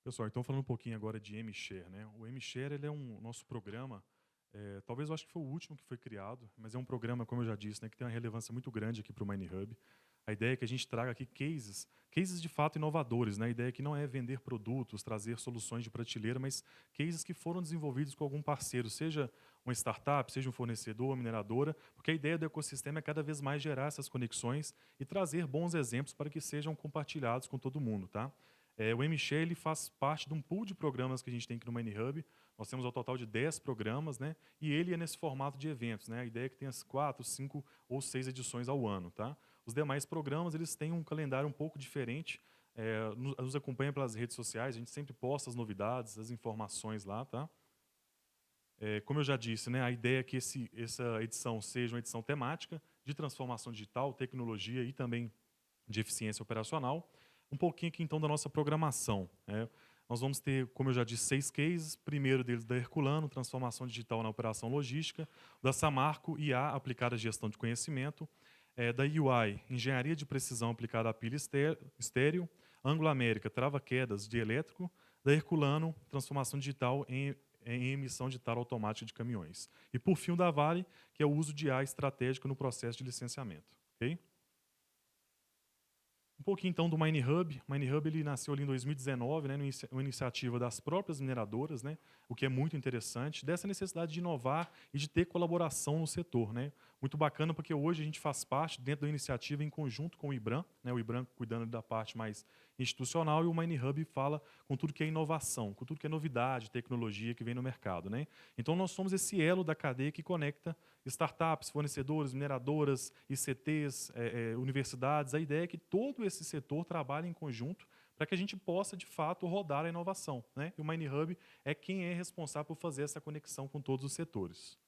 Pessoal, então falando um pouquinho agora de MShare, né? O MShare ele é um nosso programa, talvez eu acho que foi o último que foi criado, mas é um programa, como eu já disse, né, que tem uma relevância muito grande aqui para o MineHub. A ideia é que a gente traga aqui cases de fato inovadores, né? A ideia é que não é vender produtos, trazer soluções de prateleira, mas cases que foram desenvolvidos com algum parceiro, seja uma startup, seja um fornecedor, uma mineradora, porque a ideia do ecossistema é cada vez mais gerar essas conexões e trazer bons exemplos para que sejam compartilhados com todo mundo, tá? O MShare ele faz parte de um pool de programas que a gente tem aqui no MineHub. Nós temos ao total de 10 programas, né? E ele é nesse formato de eventos, né? A ideia é que tenha as 4, 5 ou 6 edições ao ano, tá? Os demais programas eles têm um calendário um pouco diferente. Nos acompanha pelas redes sociais, a gente sempre posta as novidades, as informações lá, tá? Como eu já disse, né? A ideia é que essa edição seja uma edição temática de transformação digital, tecnologia e também de eficiência operacional. Um pouquinho aqui, então, da nossa programação, né? Nós vamos ter, como eu já disse, 6 cases. Primeiro deles da Herculano, transformação digital na operação logística. Da Samarco, IA aplicada à gestão de conhecimento. Da UI, engenharia de precisão aplicada à pilha estéreo. Anglo América, trava-quedas de elétrico. Da Herculano, transformação digital em emissão de tara automática de caminhões. E, por fim, o da Vale, que é o uso de IA estratégico no processo de licenciamento. Ok? Um pouquinho, então, do MineHub. O MineHub ele nasceu ali em 2019, né, uma iniciativa das próprias mineradoras, né, o que é muito interessante, dessa necessidade de inovar e de ter colaboração no setor, né. Muito bacana, porque hoje a gente faz parte, dentro da iniciativa, em conjunto com o IBRAM, né, o IBRAM cuidando da parte mais institucional, e o MineHub fala com tudo que é inovação, com tudo que é novidade, tecnologia que vem no mercado, né. Então, nós somos esse elo da cadeia que conecta startups, fornecedores, mineradoras, ICTs, universidades. A ideia é que todo esse setor trabalhe em conjunto para que a gente possa, de fato, rodar a inovação, né? E o MineHub é quem é responsável por fazer essa conexão com todos os setores.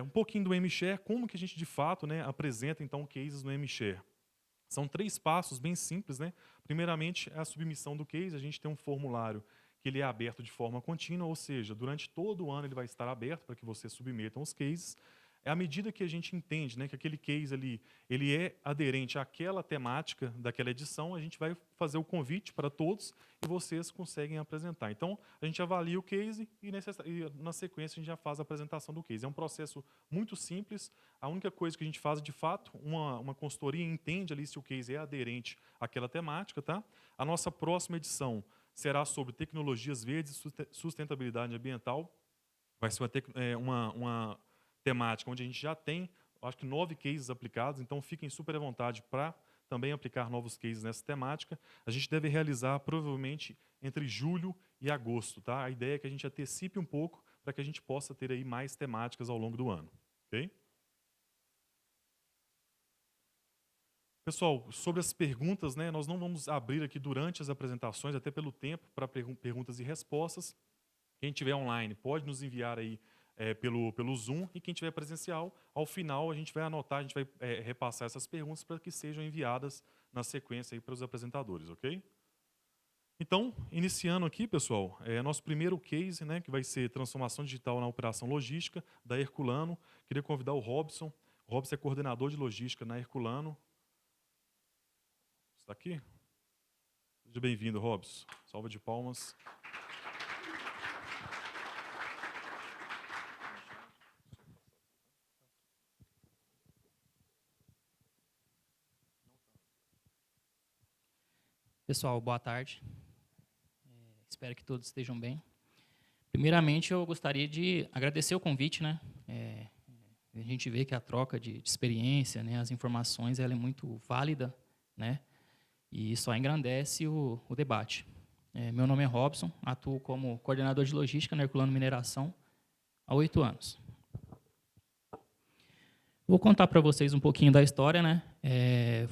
Um pouquinho do MShare, como que a gente, de fato, né, apresenta, então, cases no MShare. São 3 passos bem simples, né? Primeiramente, é a submissão do case. A gente tem um formulário que ele é aberto de forma contínua, ou seja, durante todo o ano ele vai estar aberto para que você submetam os cases. À medida que a gente entende, né, que aquele case ali, ele é aderente àquela temática daquela edição, a gente vai fazer o convite para todos e vocês conseguem apresentar. Então, a gente avalia o case e na sequência a gente já faz a apresentação do case. É um processo muito simples. A única coisa que a gente faz, de fato, uma consultoria entende ali se o case é aderente àquela temática, tá? A nossa próxima edição será sobre tecnologias verdes e sustentabilidade ambiental. Vai ser uma temática onde a gente já tem, acho que 9 cases aplicados, então fiquem super à vontade para também aplicar novos cases nessa temática. A gente deve realizar provavelmente entre julho e agosto, tá? A ideia é que a gente antecipe um pouco para que a gente possa ter aí mais temáticas ao longo do ano, ok? Pessoal, sobre as perguntas, né, nós não vamos abrir aqui durante as apresentações, até pelo tempo, para perguntas e respostas. Quem tiver online pode nos enviar aí pelo Zoom, e quem tiver presencial, ao final a gente vai anotar, a gente vai repassar essas perguntas para que sejam enviadas na sequência aí para os apresentadores, ok? Então, iniciando aqui, pessoal, nosso primeiro case, né, que vai ser transformação digital na operação logística, da Herculano. Queria convidar o Robson. O Robson é coordenador de logística na Herculano. Está aqui? Seja bem-vindo, Robson. Salva de palmas. Pessoal, boa tarde. Espero que todos estejam bem. Primeiramente, eu gostaria de agradecer o convite, né? A gente vê que a troca de experiência, né, as informações, ela é muito válida, né? E só engrandece o debate. Meu nome é Robson, atuo como coordenador de logística na Herculano Mineração há 8 anos. Vou contar para vocês um pouquinho da história, né?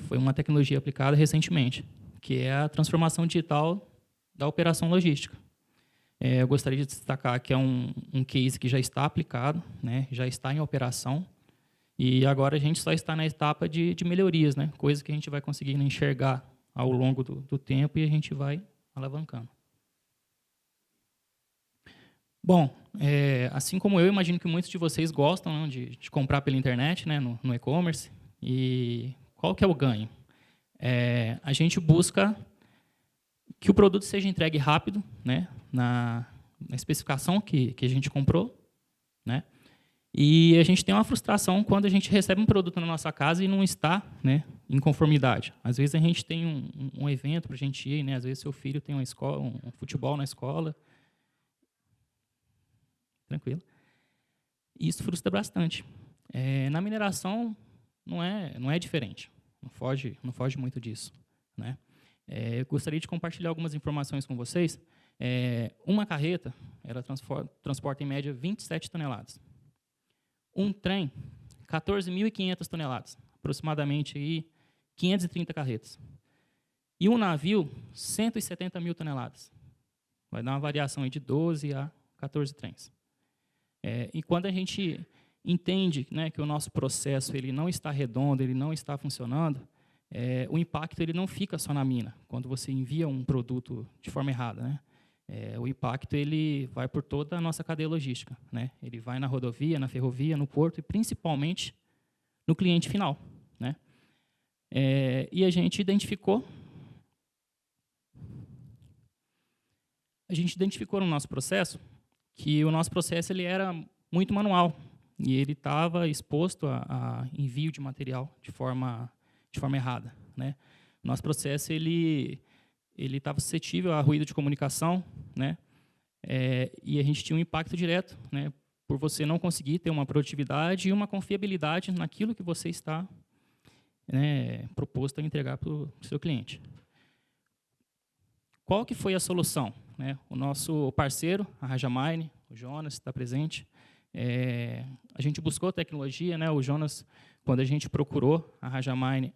Foi uma tecnologia aplicada recentemente, que é a transformação digital da operação logística. Eu gostaria de destacar que é um case que já está aplicado, né, já está em operação, e agora a gente só está na etapa de melhorias, né, coisas que a gente vai conseguindo enxergar ao longo do tempo e a gente vai alavancando. Bom, assim como eu, imagino que muitos de vocês gostam, né, de comprar pela internet, né, no e-commerce. E qual que é o ganho? A gente busca que o produto seja entregue rápido, né, na especificação que a gente comprou, né, e a gente tem uma frustração quando a gente recebe um produto na nossa casa e não está, né, em conformidade. Às vezes a gente tem um evento para a gente ir, né, às vezes seu filho tem uma escola, um futebol na escola, tranquilo. E isso frustra bastante. Na mineração não é diferente, não foge muito disso, né? Eu gostaria de compartilhar algumas informações com vocês. Uma carreta, ela transporta em média 27 toneladas. Um trem, 14.500 toneladas, aproximadamente aí 530 carretas. E um navio, 170 mil toneladas. Vai dar uma variação aí de 12 a 14 trens. E quando a gente entende, né, que o nosso processo ele não está redondo, ele não está funcionando, o impacto ele não fica só na mina, quando você envia um produto de forma errada, né? O impacto ele vai por toda a nossa cadeia logística, né? Ele vai na rodovia, na ferrovia, no porto e principalmente no cliente final, né? E a gente identificou no nosso processo que o nosso processo ele era muito manual e ele estava exposto a envio de material de forma errada, né? O nosso processo ele estava suscetível a ruído de comunicação, né? E a gente tinha um impacto direto, né? Por você não conseguir ter uma produtividade e uma confiabilidade naquilo que você está, né, proposto a entregar para o seu cliente. Qual que foi a solução, né? O nosso parceiro, a Rajamine, o Jonas está presente. A gente buscou tecnologia, né? O Jonas, quando a gente procurou a Rajamine,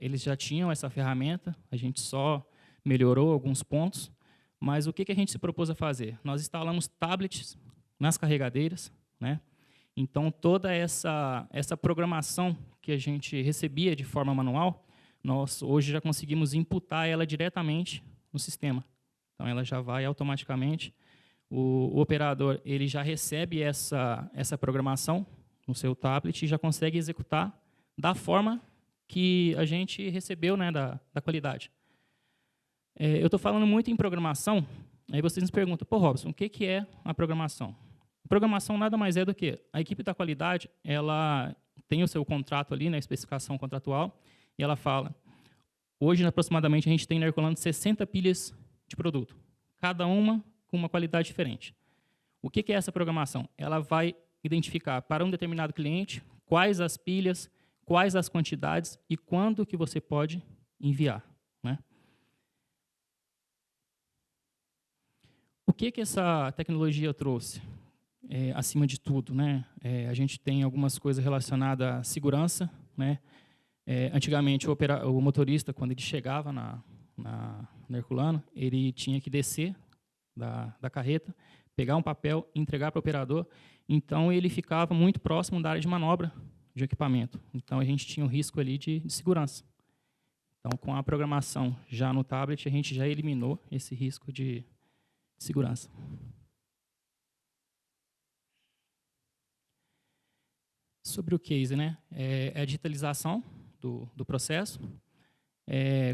eles já tinham essa ferramenta, a gente só melhorou alguns pontos, mas o que a gente se propôs a fazer? Nós instalamos tablets nas carregadeiras, né? Então, toda essa programação que a gente recebia de forma manual, nós hoje já conseguimos imputar ela diretamente no sistema. Então, ela já vai automaticamente. O operador ele já recebe essa programação no seu tablet e já consegue executar da forma que a gente recebeu, né, da qualidade. Eu estou falando muito em programação, aí vocês nos perguntam, pô, Robson, o que é a programação? A programação nada mais é do que a equipe da qualidade, ela tem o seu contrato ali, na especificação contratual, e ela fala, hoje, aproximadamente, a gente tem na Herculano 60 pilhas de produto, cada uma com uma qualidade diferente. O que é essa programação? Ela vai identificar para um determinado cliente quais as pilhas, quais as quantidades e quando que você pode enviar, né? O que essa tecnologia trouxe? Acima de tudo, né? A gente tem algumas coisas relacionadas à segurança, né? Antigamente, o motorista, quando ele chegava na Herculano, ele tinha que descer da carreta, pegar um papel e entregar para o operador. Então, ele ficava muito próximo da área de manobra de equipamento. Então, a gente tinha um risco ali de segurança. Então, com a programação já no tablet, a gente já eliminou esse risco de segurança. Sobre o case, né? A digitalização do processo.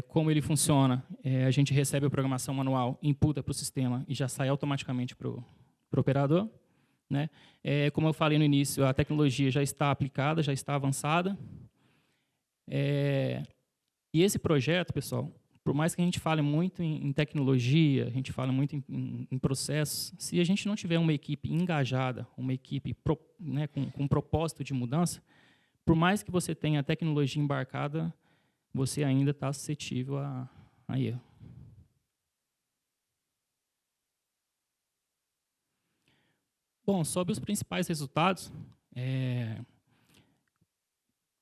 Como ele funciona, a gente recebe a programação manual, imputa para o sistema e já sai automaticamente para o operador, né? Como eu falei no início, a tecnologia já está aplicada, já está avançada. E esse projeto, pessoal, por mais que a gente fale muito em tecnologia, a gente fale muito em processos, se a gente não tiver uma equipe engajada, uma equipe né, com propósito de mudança, por mais que você tenha a tecnologia embarcada, você ainda está suscetível a erro. Bom, sobre os principais resultados,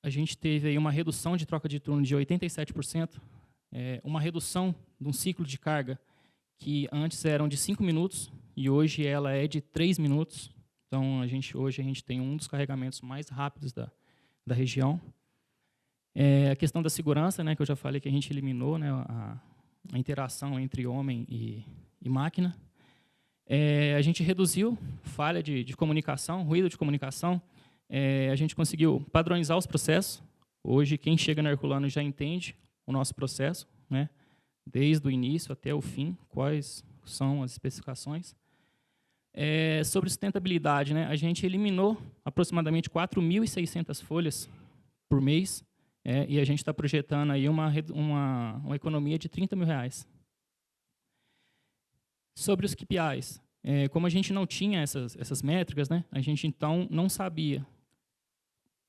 a gente teve aí uma redução de troca de turno de 87%, uma redução de um ciclo de carga que antes eram de 5 minutos e hoje ela é de 3 minutos. Então, hoje a gente tem um dos carregamentos mais rápidos da região. A questão da segurança, né, que eu já falei que a gente eliminou, né, a interação entre homem e máquina. A gente reduziu falha de comunicação, ruído de comunicação. A gente conseguiu padronizar os processos. Hoje, quem chega na Herculano já entende o nosso processo, né, desde o início até o fim, quais são as especificações. Sobre sustentabilidade, né, a gente eliminou aproximadamente 4.600 folhas por mês, e a gente está projetando aí uma economia de R$30 mil. Sobre os KPIs, como a gente não tinha essas métricas, né, a gente então não sabia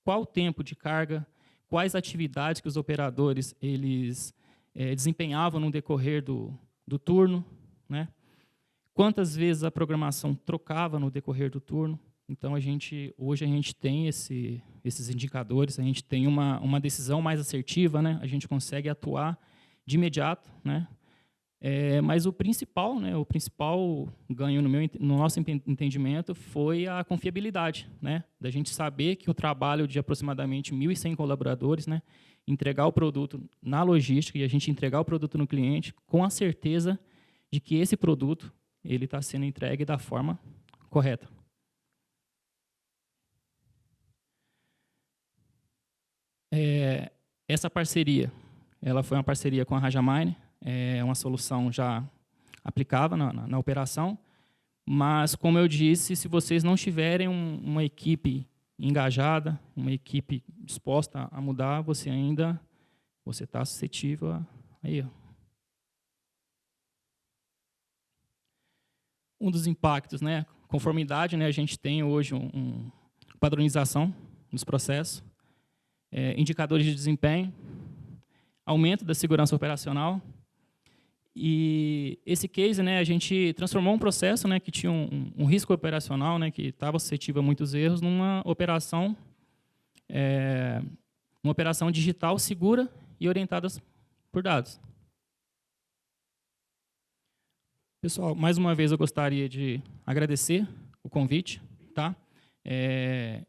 qual o tempo de carga, quais atividades que os operadores eles desempenhavam no decorrer do turno, né, quantas vezes a programação trocava no decorrer do turno. Então, hoje a gente tem esses indicadores, a gente tem uma decisão mais assertiva, né, a gente consegue atuar de imediato, né. Mas o principal ganho no nosso entendimento foi a confiabilidade, né, da gente saber que o trabalho de aproximadamente 1.100 colaboradores, né, entregar o produto na logística e a gente entregar o produto no cliente com a certeza de que esse produto ele está sendo entregue da forma correta. Essa parceria, ela foi uma parceria com a Rajamine, uma solução já aplicável na operação, mas, como eu disse, se vocês não tiverem uma equipe engajada, uma equipe disposta a mudar, você está suscetível a erro. Um dos impactos, né, conformidade, né, a gente tem hoje padronização nos processos, indicadores de desempenho, aumento da segurança operacional. E esse case, né, a gente transformou um processo, né, que tinha um risco operacional, né, que estava suscetível a muitos erros, numa operação digital segura e orientada por dados. Pessoal, mais uma vez eu gostaria de agradecer o convite, tá?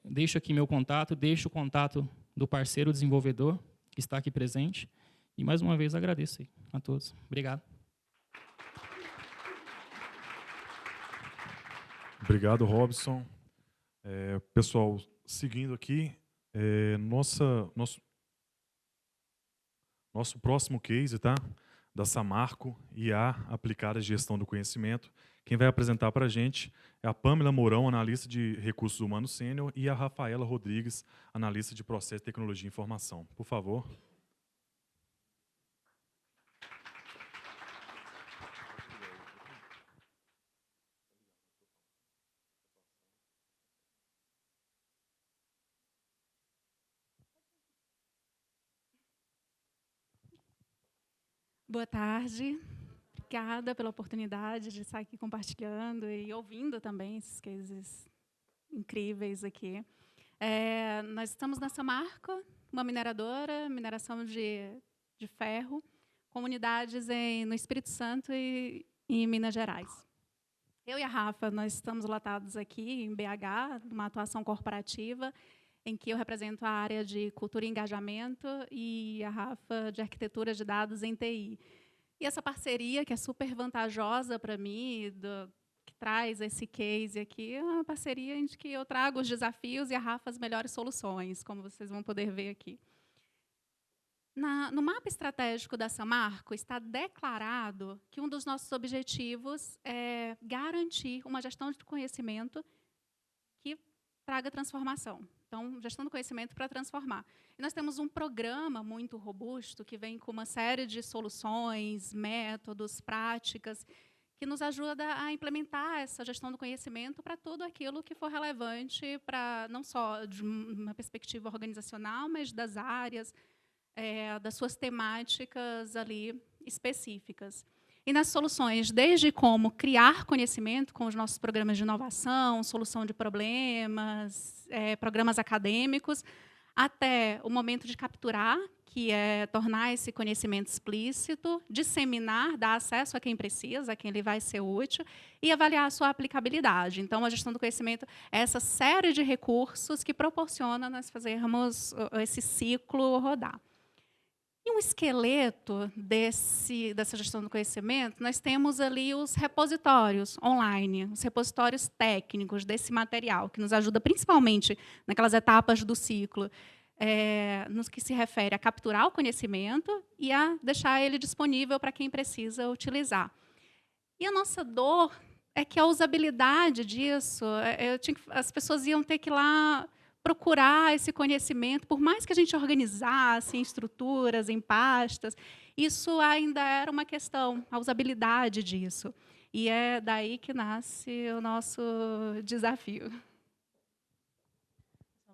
Deixo aqui meu contato, deixo o contato do parceiro desenvolvedor que está aqui presente. E mais uma vez agradeço a todos. Obrigado. Obrigado, Robson. Pessoal, seguindo aqui, nosso próximo case, tá? Da Samarco, IA aplicada à gestão do conhecimento. Quem vai apresentar para a gente é a Pamela Mourão, analista de recursos humanos sênior, e a Rafaela Rodrigues, analista de processo, tecnologia e informação. Por favor. Boa tarde. Obrigada pela oportunidade de estar aqui compartilhando e ouvindo também esses cases incríveis aqui. Nós estamos na Samarco, uma mineradora, mineração de ferro, comunidades no Espírito Santo e em Minas Gerais. Eu e a Rafa, nós estamos lotados aqui em BH, numa atuação corporativa, em que eu represento a área de cultura e engajamento e a Rafa de arquitetura de dados em TI. E essa parceria, que é super vantajosa para mim, que traz esse case aqui, é uma parceria em que eu trago os desafios e a Rafa as melhores soluções, como vocês vão poder ver aqui. No mapa estratégico da Samarco está declarado que um dos nossos objetivos é garantir uma gestão de conhecimento que traga transformação. Então, gestão do conhecimento para transformar. E nós temos um programa muito robusto que vem com uma série de soluções, métodos, práticas, que nos ajuda a implementar essa gestão do conhecimento para tudo aquilo que for relevante, para não só de uma perspectiva organizacional, mas das áreas, das suas temáticas ali específicas. E nas soluções, desde como criar conhecimento com os nossos programas de inovação, solução de problemas, programas acadêmicos, até o momento de capturar, que é tornar esse conhecimento explícito, disseminar, dar acesso a quem precisa, a quem ele vai ser útil, e avaliar a sua aplicabilidade. Então, a gestão do conhecimento é essa série de recursos que proporciona nós fazermos esse ciclo rodar. E um esqueleto dessa gestão do conhecimento, nós temos ali os repositórios online, os repositórios técnicos desse material, que nos ajuda principalmente naquelas etapas do ciclo no que se refere a capturar o conhecimento e a deixar ele disponível para quem precisa utilizar. E a nossa dor é que a usabilidade disso, as pessoas iam ter que ir lá procurar esse conhecimento, por mais que a gente organizasse em estruturas, em pastas, isso ainda era uma questão, a usabilidade disso. E é daí que nasce o nosso desafio.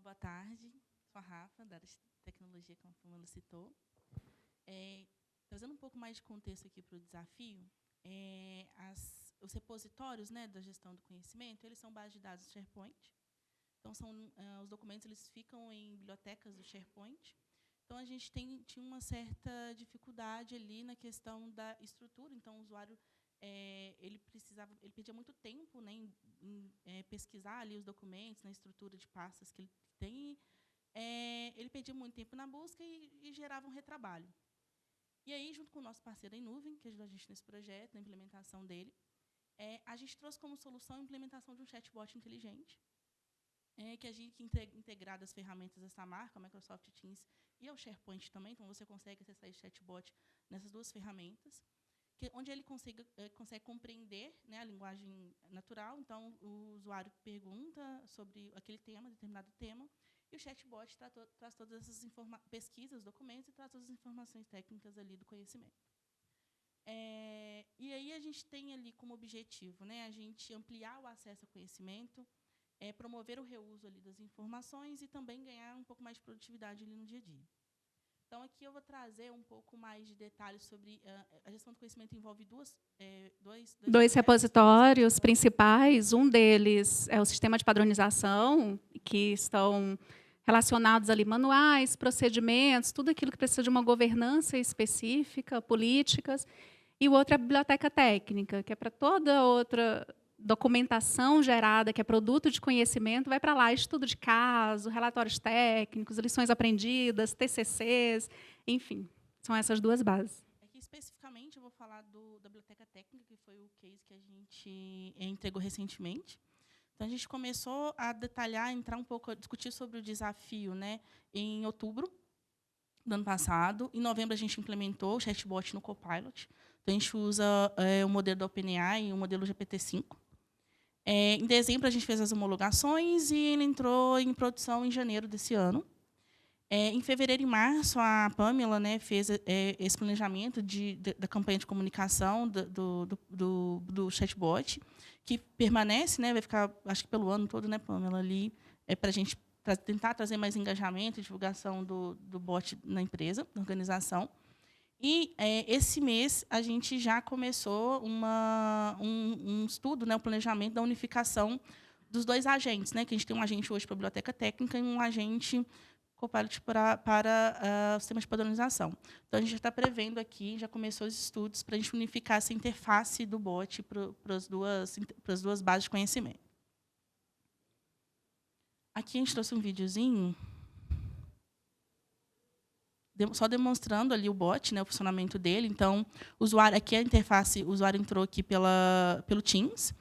Boa tarde, sou a Rafa, da área de tecnologia, como a Pamela citou. Trazendo um pouco mais de contexto aqui para o desafio, os repositórios, né, da gestão do conhecimento, eles são bases de dados do SharePoint. Então, os documentos eles ficam em bibliotecas do SharePoint. Então, a gente tinha uma certa dificuldade ali na questão da estrutura. Então, o usuário ele pedia muito tempo, né, em pesquisar ali os documentos, na estrutura de pastas que ele tem. Ele pedia muito tempo na busca e gerava um retrabalho. E aí, junto com o nosso parceiro em nuvem, que ajudou a gente nesse projeto, na implementação dele, a gente trouxe como solução a implementação de um chatbot inteligente, que integrado às ferramentas dessa marca, a Microsoft Teams e ao SharePoint também. Então, você consegue acessar esse chatbot nessas duas ferramentas, onde ele consegue compreender, né, a linguagem natural. Então, o usuário pergunta sobre aquele tema, determinado tema, e o chatbot traz todas essas pesquisas, documentos, e traz todas as informações técnicas ali do conhecimento. E aí a gente tem ali como objetivo, né, a gente ampliar o acesso ao conhecimento, promover o reuso ali das informações e também ganhar um pouco mais de produtividade ali no dia a dia. Então, aqui eu vou trazer um pouco mais de detalhes sobre a gestão do conhecimento. Envolve dois repositórios principais. Um deles é o sistema de padronização, que estão relacionados ali manuais, procedimentos, tudo aquilo que precisa de uma governança específica, políticas. E o outro é a biblioteca técnica, que é para toda outra documentação gerada, que é produto de conhecimento, vai para lá, estudo de caso, relatórios técnicos, lições aprendidas, TCCs, enfim, são essas duas bases. Aqui, especificamente, eu vou falar da biblioteca técnica, que foi o case que a gente entregou recentemente. Então, a gente começou a detalhar, entrar um pouco, a discutir sobre o desafio, né, em outubro do ano passado. Em novembro, a gente implementou o chatbot no Copilot. Então, a gente usa o modelo da OpenAI e o modelo GPT-5. Em dezembro, a gente fez as homologações e ele entrou em produção em janeiro desse ano. Em fevereiro e março, a Pamela, né, fez esse planejamento da campanha de comunicação do chatbot, que permanece, né, vai ficar, acho que pelo ano todo, né, Pamela, ali, para a gente tentar trazer mais engajamento e divulgação do bot na empresa, na organização. E esse mês a gente já começou um estudo, né, o planejamento da unificação dos dois agentes, né, que a gente tem um agente hoje para a biblioteca técnica e um agente Copilot para o sistema de padronização. Então, a gente já está prevendo aqui, já começou os estudos para a gente unificar essa interface do bot para as duas bases de conhecimento. Aqui a gente trouxe um videozinho só demonstrando ali o bot, né, o funcionamento dele. Então, o usuário, aqui a interface, o usuário entrou aqui pelo Teams.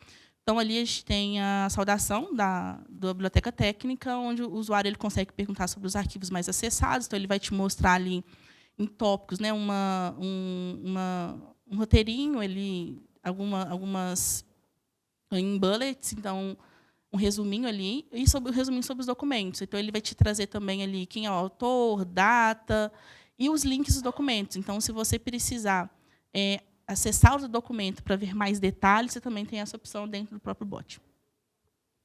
Então, ali a gente tem a saudação da biblioteca técnica, onde o usuário ele consegue perguntar sobre os arquivos mais acessados. Então, ele vai te mostrar ali em tópicos, né, um roteirinho, algumas em bullets, então um resuminho ali, e um resuminho sobre os documentos. Então, ele vai te trazer também ali quem é o autor, data e os links dos documentos. Então, se você precisar acessar o documento para ver mais detalhes, você também tem essa opção dentro do próprio bot.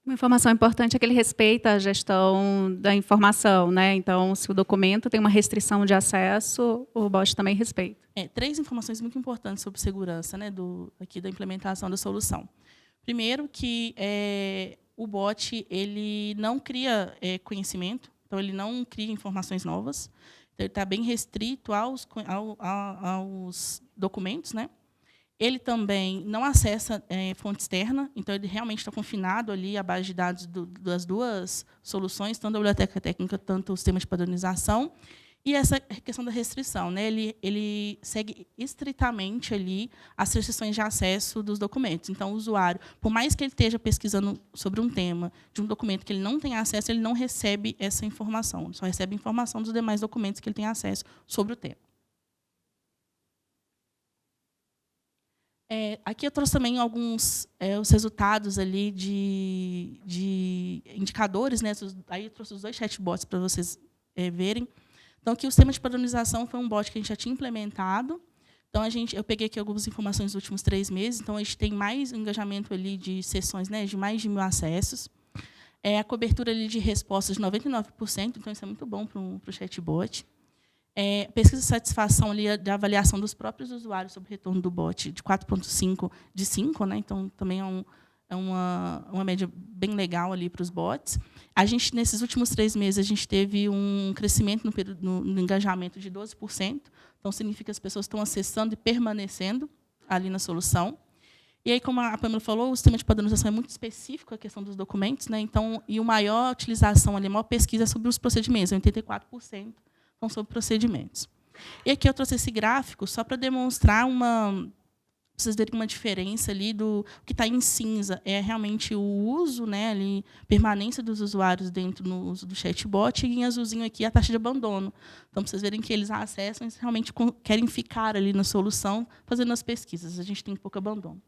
Uma informação importante é que ele respeita a gestão da informação, né? Então, se o documento tem uma restrição de acesso, o bot também respeita. 3 informações muito importantes sobre segurança, né, aqui da implementação da solução. Primeiro, que o bot ele não cria conhecimento, então ele não cria informações novas. Então, ele está bem restrito aos documentos, né? Ele também não acessa fonte externa, então ele realmente está confinado ali à base de dados das duas soluções, tanto a biblioteca técnica quanto o sistema de padronização. E essa questão da restrição, né? Ele segue estritamente ali as restrições de acesso dos documentos. Então, o usuário, por mais que ele esteja pesquisando sobre um tema de um documento que ele não tem acesso, ele não recebe essa informação. Ele só recebe informação dos demais documentos que ele tem acesso sobre o tema. Aqui eu trouxe também alguns os resultados ali de indicadores, né? Aí eu trouxe os 2 chatbots para vocês verem. Então, aqui o sistema de padronização foi um bot que a gente já tinha implementado. Então, eu peguei aqui algumas informações dos últimos 3 meses. Então, a gente tem mais engajamento ali de sessões, né, de mais de 1.000 acessos. A cobertura ali de respostas de 99%, então isso é muito bom para o chatbot. Pesquisa de satisfação ali da avaliação dos próprios usuários sobre o retorno do bot de 4,5 de 5, né? Então, também é uma média bem legal ali para os bots. A gente, nesses últimos 3 meses, a gente teve um crescimento no engajamento de 12%. Então, significa que as pessoas estão acessando e permanecendo ali na solução. E aí, como a Pamela falou, o sistema de padronização é muito específico, a questão dos documentos, né? Então, e a maior utilização ali, a maior pesquisa é sobre os procedimentos, 84% são sobre procedimentos. E aqui eu trouxe esse gráfico só para demonstrar vocês verem uma diferença ali do que está em cinza é realmente o uso, né, ali, permanência dos usuários dentro no uso do chatbot, e em azulzinho aqui a taxa de abandono. Então, para vocês verem que eles acessam e realmente querem ficar ali na solução, fazendo as pesquisas. A gente tem pouco abandono.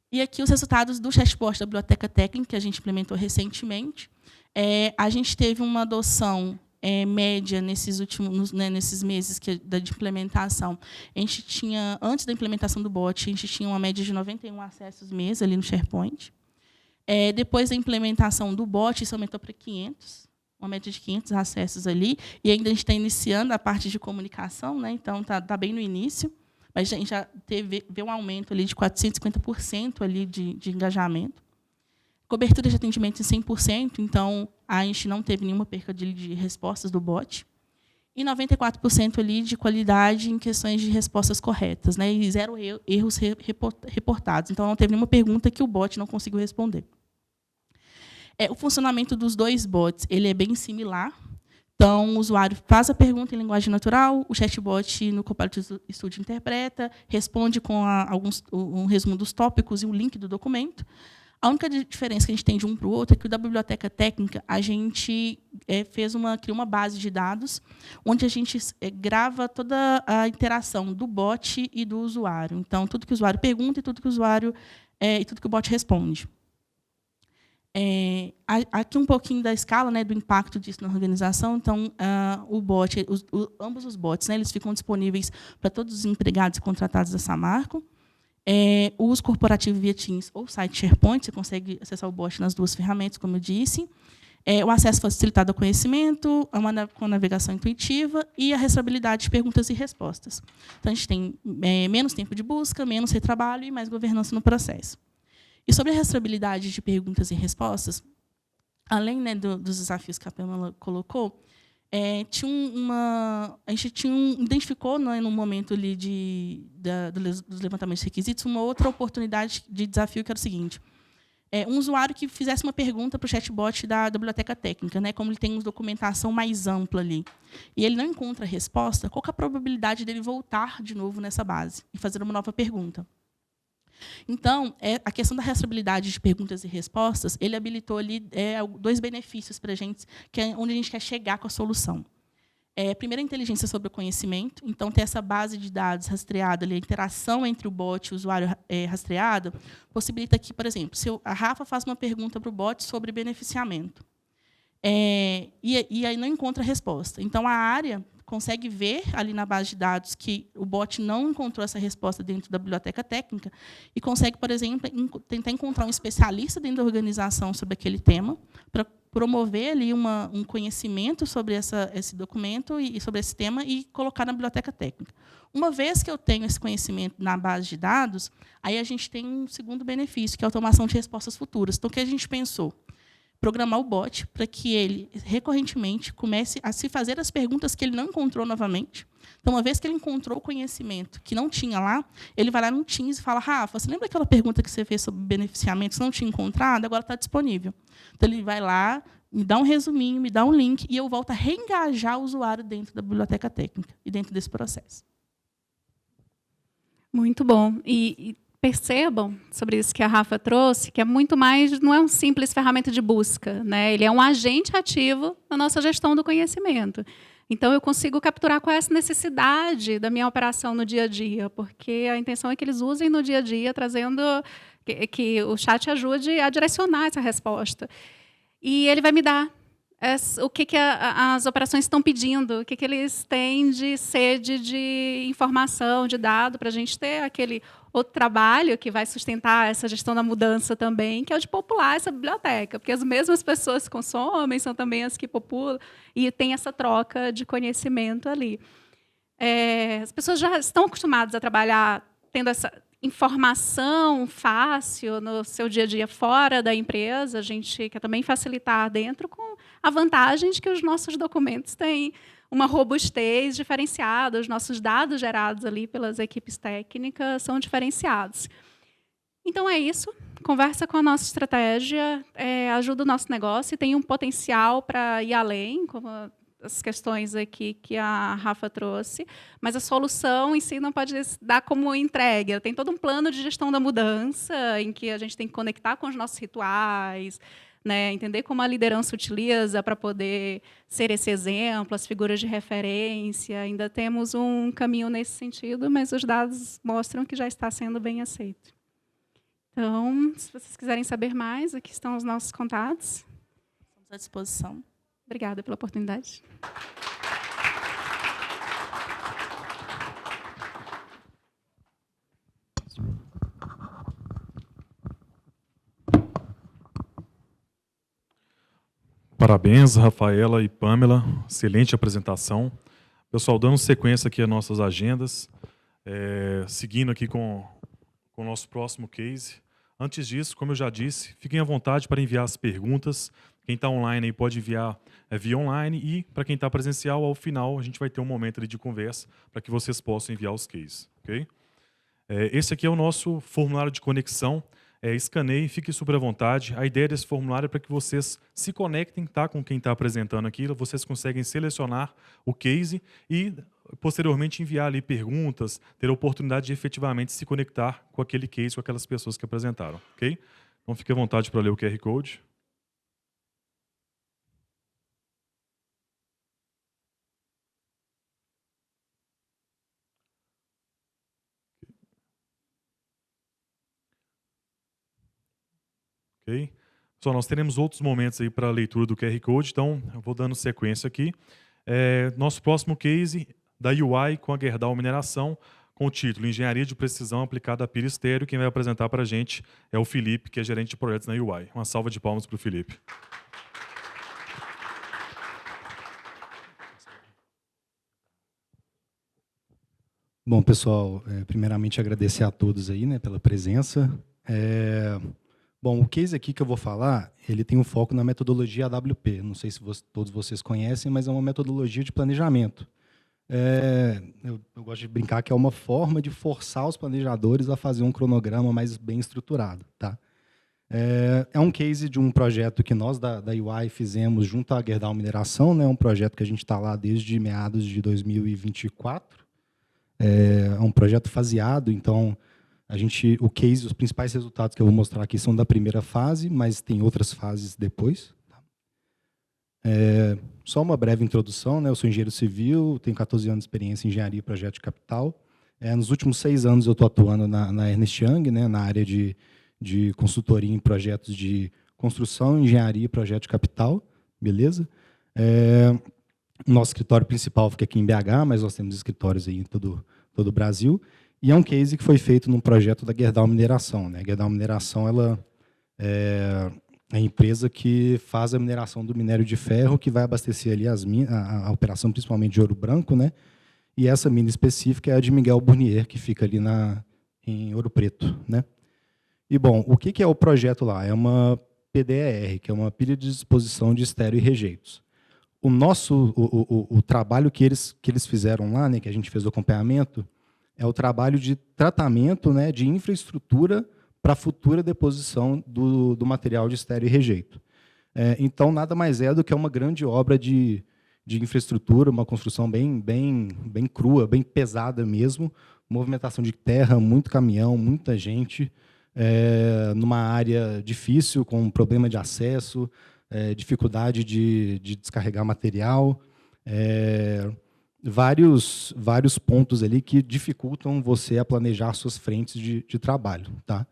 E aqui os resultados do chatbot da biblioteca técnica, que a gente implementou recentemente. A gente teve uma adoção média nesses últimos, né, nesses meses de implementação. A gente tinha, antes da implementação do bot, a gente tinha uma média de 91 acessos mês ali no SharePoint. Depois da implementação do bot, isso aumentou para 500, uma média de 500 acessos ali. E ainda a gente está iniciando a parte de comunicação, né, então está bem no início, mas a gente já teve um aumento ali de 450% ali de engajamento. Cobertura de atendimento em 100%, então a gente não teve nenhuma perca de respostas do bot. E 94% ali de qualidade em questões de respostas corretas, né? E 0 erros reportados. Então, não teve nenhuma pergunta que o bot não conseguiu responder. O funcionamento dos 2 bots ele é bem similar. Então, o usuário faz a pergunta em linguagem natural, o chatbot no Copilot Studio interpreta, responde com um resumo dos tópicos e um link do documento. A única diferença que a gente tem de um para o outro é que o da biblioteca técnica a gente criou uma base de dados onde a gente grava toda a interação do bot e do usuário. Então, tudo que o usuário pergunta e tudo que o bot responde. Aqui um pouquinho da escala, né, do impacto disso na organização. Então, ambos os bots, né, eles ficam disponíveis para todos os empregados e contratados da Samarco. O uso corporativo via Teams ou site SharePoint, você consegue acessar o bot nas 2 ferramentas, como eu disse. O acesso facilitado ao conhecimento, com a navegação intuitiva e a rastreabilidade de perguntas e respostas. Então, a gente tem menos tempo de busca, menos retrabalho e mais governança no processo. E sobre a rastreabilidade de perguntas e respostas, além, né, dos desafios que a Pamela colocou, a gente identificou, né, no momento ali dos levantamentos de requisitos uma outra oportunidade de desafio, que era o seguinte: um usuário que fizesse uma pergunta para o chatbot da biblioteca técnica, né, como ele tem uma documentação mais ampla ali, e ele não encontra a resposta, qual que é a probabilidade dele voltar de novo nessa base e fazer uma nova pergunta? Então, a questão da rastreabilidade de perguntas e respostas, ele habilitou ali 2 benefícios para a gente, onde a gente quer chegar com a solução. Primeiro, a inteligência sobre o conhecimento. Então, ter essa base de dados rastreada, ali, a interação entre o bot e o usuário rastreada, possibilita que, por exemplo, se a Rafa faz uma pergunta para o bot sobre beneficiamento, e aí não encontra a resposta. Então, a área consegue ver ali na base de dados que o bot não encontrou essa resposta dentro da biblioteca técnica e consegue, por exemplo, tentar encontrar um especialista dentro da organização sobre aquele tema para promover ali um conhecimento sobre esse documento e sobre esse tema e colocar na biblioteca técnica. Uma vez que eu tenho esse conhecimento na base de dados, aí a gente tem um segundo benefício, que é a automação de respostas futuras. Então, o que a gente pensou? Programar o bot para que ele, recorrentemente, comece a se fazer as perguntas que ele não encontrou novamente. Então, uma vez que ele encontrou o conhecimento que não tinha lá, ele vai lá no Teams e fala: Rafa, você lembra aquela pergunta que você fez sobre beneficiamento que você não tinha encontrado? Agora está disponível. Então, ele vai lá, me dá um resuminho, me dá um link, e eu volto a reengajar o usuário dentro da biblioteca técnica e dentro desse processo. Muito bom. E percebam, sobre isso que a Rafa trouxe, que é muito mais, não é um simples ferramenta de busca, né? Ele é um agente ativo na nossa gestão do conhecimento. Então, eu consigo capturar qual é essa necessidade da minha operação no dia a dia, porque a intenção é que eles usem no dia a dia, trazendo que o chat ajude a direcionar essa resposta. E ele vai me dar o que as operações estão pedindo, o que eles têm de sede de informação, de dado, para a gente ter aquele outro trabalho que vai sustentar essa gestão da mudança também, que é o de popular essa biblioteca, porque as mesmas pessoas que consomem são também as que populam, e tem essa troca de conhecimento ali. As pessoas já estão acostumadas a trabalhar tendo essa informação fácil no seu dia a dia fora da empresa. A gente quer também facilitar dentro, com a vantagem de que os nossos documentos têm uma robustez diferenciada, os nossos dados gerados ali pelas equipes técnicas são diferenciados. Então, é isso. Conversa com a nossa estratégia, ajuda o nosso negócio e tem um potencial para ir além, como as questões aqui que a Rafa trouxe, mas a solução em si não pode dar como entregue. Tem todo um plano de gestão da mudança, em que a gente tem que conectar com os nossos rituais, né, entender como a liderança utiliza para poder ser esse exemplo, as figuras de referência. Ainda temos um caminho nesse sentido, mas os dados mostram que já está sendo bem aceito. Então, se vocês quiserem saber mais, aqui estão os nossos contatos. Estamos à disposição. Obrigada pela oportunidade. Parabéns, Rafaela e Pamela. Excelente apresentação. Pessoal, dando sequência aqui às nossas agendas, seguindo aqui com o nosso próximo case. Antes disso, como eu já disse, fiquem à vontade para enviar as perguntas. Quem está online aí pode enviar via online, e para quem está presencial, ao final a gente vai ter um momento ali de conversa para que vocês possam enviar os cases. Okay? Esse aqui é o nosso formulário de conexão. Escaneie, fique super à vontade. A ideia desse formulário é para que vocês se conectem com quem está apresentando aquilo. Vocês conseguem selecionar o case e, posteriormente, enviar ali perguntas, ter a oportunidade de efetivamente se conectar com aquele case, com aquelas pessoas que apresentaram. Okay? Então, fique à vontade para ler o QR Code. Okay. Pessoal, nós teremos outros momentos aí para a leitura do QR Code, então eu vou dando sequência aqui. Nosso próximo case da UI com a Gerdau Mineração, com o título Engenharia de Precisão aplicada a pira estéreo. Quem vai apresentar para a gente é o Felipe, que é gerente de projetos na UI. Uma salva de palmas para o Felipe. Bom, pessoal, primeiramente agradecer a todos aí, né, pela presença. Bom, o case aqui que eu vou falar, ele tem um foco na metodologia AWP. Não sei se todos vocês conhecem, mas é uma metodologia de planejamento. Eu gosto de brincar que é uma forma de forçar os planejadores a fazer um cronograma mais bem estruturado. Tá? É um case de um projeto que nós, da UI, fizemos junto à Gerdau Mineração, né, um projeto que a gente está lá desde meados de 2024. É um projeto faseado, então o case, os principais resultados que eu vou mostrar aqui são da primeira fase, mas tem outras fases depois. Só uma breve introdução, né? Eu sou engenheiro civil, tenho 14 anos de experiência em engenharia e projeto de capital. Nos últimos 6 anos eu estou atuando na Ernst Young, né? Na área de consultoria em projetos de construção, engenharia e projeto de capital. Beleza? Nosso escritório principal fica aqui em BH, mas nós temos escritórios aí em todo o Brasil. E é um case que foi feito num projeto da Gerdau Mineração, né? A Gerdau Mineração ela é a empresa que faz a mineração do minério de ferro, que vai abastecer ali a operação principalmente de Ouro Branco, né? E essa mina específica é a de Miguel Burnier, que fica ali em Ouro Preto, né? E, bom, o que é o projeto lá? É uma PDER, que é uma pilha de disposição de estéreo e rejeitos. O trabalho que eles fizeram lá, né, que a gente fez o acompanhamento, é o trabalho de tratamento, né, de infraestrutura para a futura deposição do material de estéreo e rejeito. Então, nada mais é do que uma grande obra de infraestrutura, uma construção bem crua, bem pesada mesmo, movimentação de terra, muito caminhão, muita gente, numa área difícil, com problema de acesso, dificuldade de descarregar material, vários pontos ali que dificultam você a planejar suas frentes de trabalho. Tá?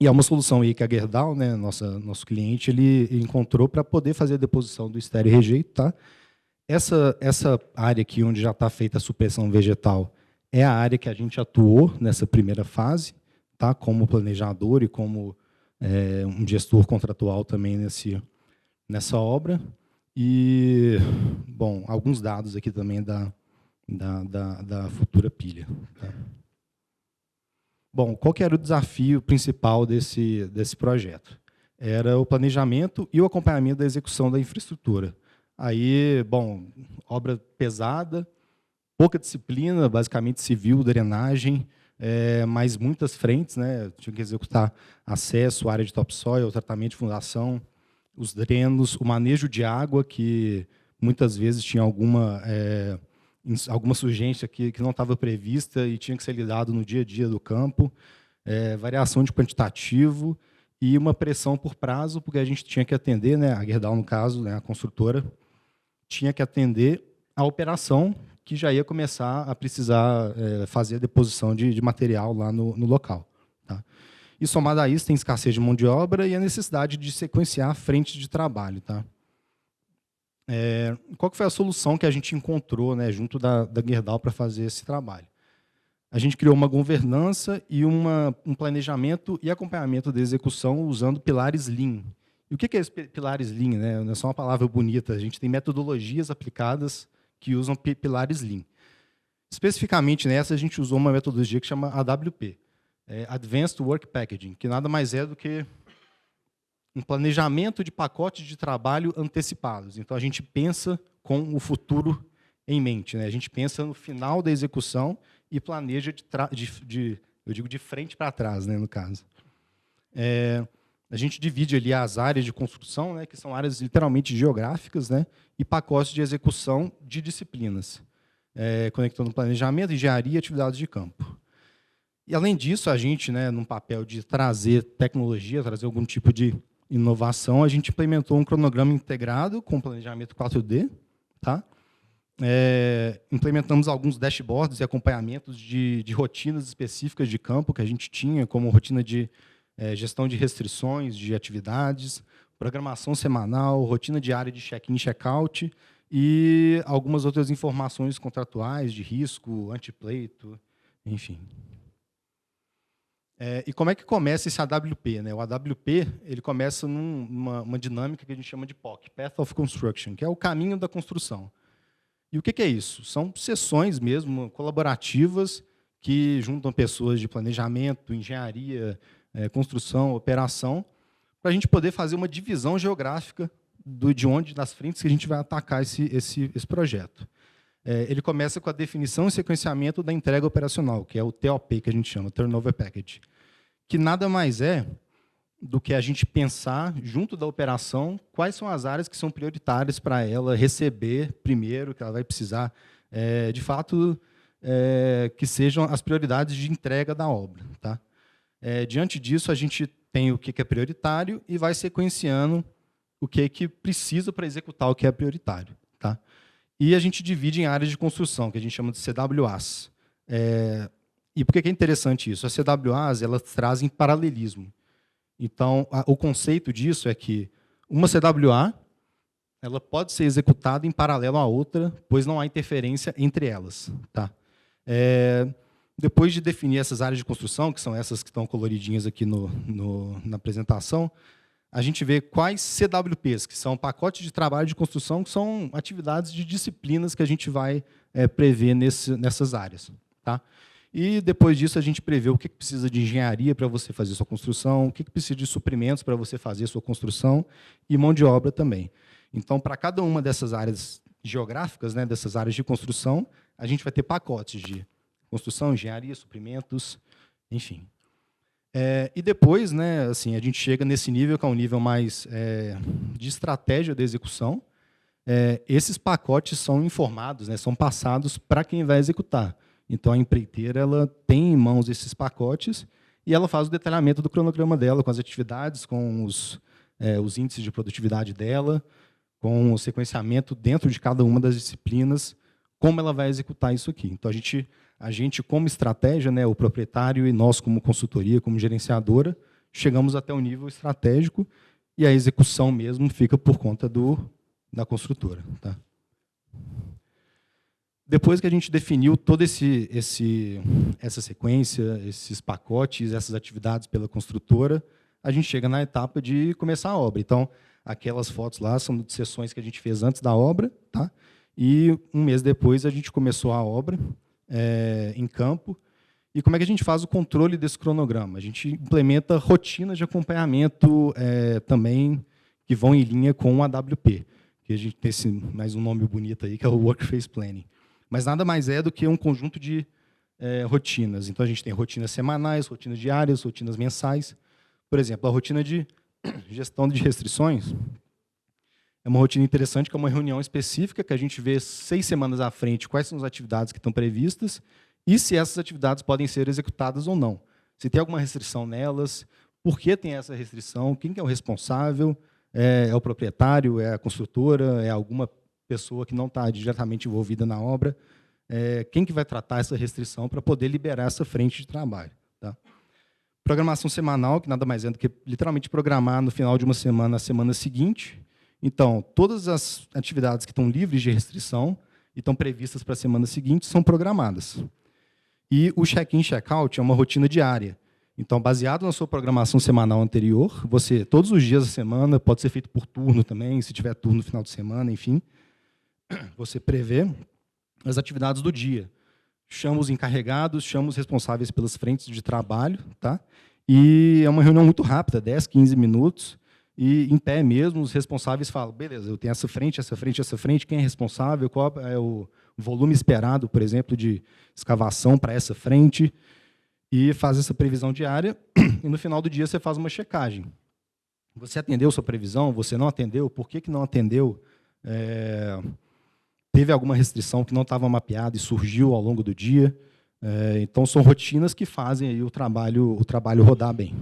E é uma solução aí que a Gerdau, né, nosso cliente, ele encontrou para poder fazer a deposição do estéreo e rejeito. Tá? Essa área aqui, onde já está feita a supressão vegetal, é a área que a gente atuou nessa primeira fase, tá? Como planejador e como um gestor contratual também nessa obra. E, bom, alguns dados aqui também da futura pilha. Tá? Bom, qual que era o desafio principal desse projeto? Era o planejamento e o acompanhamento da execução da infraestrutura. Aí, bom, obra pesada, pouca disciplina, basicamente civil, drenagem, mas muitas frentes, né? Tinha que executar acesso, área de topsoil, tratamento de fundação, os drenos, o manejo de água, que muitas vezes tinha alguma surgência que não estava prevista e tinha que ser lidado no dia a dia do campo, variação de quantitativo e uma pressão por prazo, porque a gente tinha que atender, né, a Gerdau, no caso, né, a construtora, tinha que atender a operação, que já ia começar a precisar fazer a deposição de material lá no local. Tá? E, somado a isso, tem escassez de mão de obra e a necessidade de sequenciar a frente de trabalho. Tá? Qual que foi a solução que a gente encontrou, né, junto da Gerdau para fazer esse trabalho? A gente criou uma governança e um planejamento e acompanhamento da execução usando pilares Lean. E o que é esse pilares Lean? Né? Não é só uma palavra bonita, a gente tem metodologias aplicadas que usam pilares Lean. Especificamente nessa, a gente usou uma metodologia que chama AWP, Advanced Work Packaging, que nada mais é do que um planejamento de pacotes de trabalho antecipados. Então, a gente pensa com o futuro em mente. Né? A gente pensa no final da execução e planeja de frente para trás, né, no caso. A gente divide ali as áreas de construção, né, que são áreas literalmente geográficas, né, e pacotes de execução de disciplinas, conectando planejamento, engenharia e atividades de campo. E, além disso, a gente, né, num papel de trazer tecnologia, trazer algum tipo de inovação, a gente implementou um cronograma integrado com planejamento 4D. Tá? Implementamos alguns dashboards e acompanhamentos de rotinas específicas de campo que a gente tinha, como rotina de gestão de restrições, de atividades, programação semanal, rotina diária de check-in e check-out e algumas outras informações contratuais de risco, antipleito, enfim. E como é que começa esse AWP? Né? O AWP ele começa numa dinâmica que a gente chama de POC, Path of Construction, que é o caminho da construção. E o que é isso? São sessões mesmo colaborativas que juntam pessoas de planejamento, engenharia, construção, operação, para a gente poder fazer uma divisão geográfica das frentes que a gente vai atacar esse projeto. Ele começa com a definição e sequenciamento da entrega operacional, que é o TOP, que a gente chama, Turnover Package, que nada mais é do que a gente pensar, junto da operação, quais são as áreas que são prioritárias para ela receber primeiro, que ela vai precisar, de fato, que sejam as prioridades de entrega da obra. Tá? Diante disso, a gente tem o que é prioritário e vai sequenciando o que precisa para executar o que é prioritário. Tá? E a gente divide em áreas de construção, que a gente chama de CWAs. E por que é interessante isso? As CWAs elas trazem paralelismo. Então, o conceito disso é que uma CWA ela pode ser executada em paralelo à outra, pois não há interferência entre elas. Tá? Depois de definir essas áreas de construção, que são essas que estão coloridinhas aqui na apresentação, a gente vê quais CWPs, que são pacotes de trabalho de construção, que são atividades de disciplinas que a gente vai prever nessas áreas. Tá? E, depois disso, a gente prevê o que precisa de engenharia para você fazer sua construção, o que precisa de suprimentos para você fazer sua construção e mão de obra também. Então, para cada uma dessas áreas geográficas, né, dessas áreas de construção, a gente vai ter pacotes de construção, engenharia, suprimentos, enfim. E depois, né, assim, a gente chega nesse nível, que é um nível mais de estratégia da execução. Esses pacotes são informados, né, são passados para quem vai executar. Então, a empreiteira ela tem em mãos esses pacotes e ela faz o detalhamento do cronograma dela, com as atividades, com os índices de produtividade dela, com o sequenciamento dentro de cada uma das disciplinas, como ela vai executar isso aqui. Então, a gente como estratégia, né, o proprietário e nós como consultoria, como gerenciadora, chegamos até o nível estratégico e a execução mesmo fica por conta da construtora. Tá? Depois que a gente definiu toda essa sequência, esses pacotes, essas atividades pela construtora, a gente chega na etapa de começar a obra. Então, aquelas fotos lá são de sessões que a gente fez antes da obra, tá? E um mês depois a gente começou a obra em campo. E como é que a gente faz o controle desse cronograma? A gente implementa rotinas de acompanhamento também que vão em linha com o AWP, que a gente tem mais um nome bonito aí, que é o Work Phase Planning. Mas nada mais é do que um conjunto de rotinas. Então, a gente tem rotinas semanais, rotinas diárias, rotinas mensais. Por exemplo, a rotina de gestão de restrições é uma rotina interessante, que é uma reunião específica, que a gente vê 6 semanas à frente quais são as atividades que estão previstas e se essas atividades podem ser executadas ou não. Se tem alguma restrição nelas, por que tem essa restrição, quem que é o responsável, é o proprietário, é a construtora, é alguma pessoa que não está diretamente envolvida na obra, quem que vai tratar essa restrição para poder liberar essa frente de trabalho. Tá? Programação semanal, que nada mais é do que literalmente programar no final de uma semana, a semana seguinte. Então, todas as atividades que estão livres de restrição e estão previstas para a semana seguinte são programadas. E o check-in, check-out é uma rotina diária. Então, baseado na sua programação semanal anterior, você, todos os dias da semana, pode ser feito por turno também, se tiver turno no final de semana, enfim, você prevê as atividades do dia. Chama os encarregados, chama os responsáveis pelas frentes de trabalho, tá? E é uma reunião muito rápida, 10, 15 minutos, e em pé mesmo, os responsáveis falam, beleza, eu tenho essa frente, essa frente, essa frente, quem é responsável, qual é o volume esperado, por exemplo, de escavação para essa frente, e faz essa previsão diária, e no final do dia você faz uma checagem. Você atendeu sua previsão? Você não atendeu? Por que não atendeu? Teve alguma restrição que não estava mapeada e surgiu ao longo do dia? Então, são rotinas que fazem aí o trabalho rodar bem.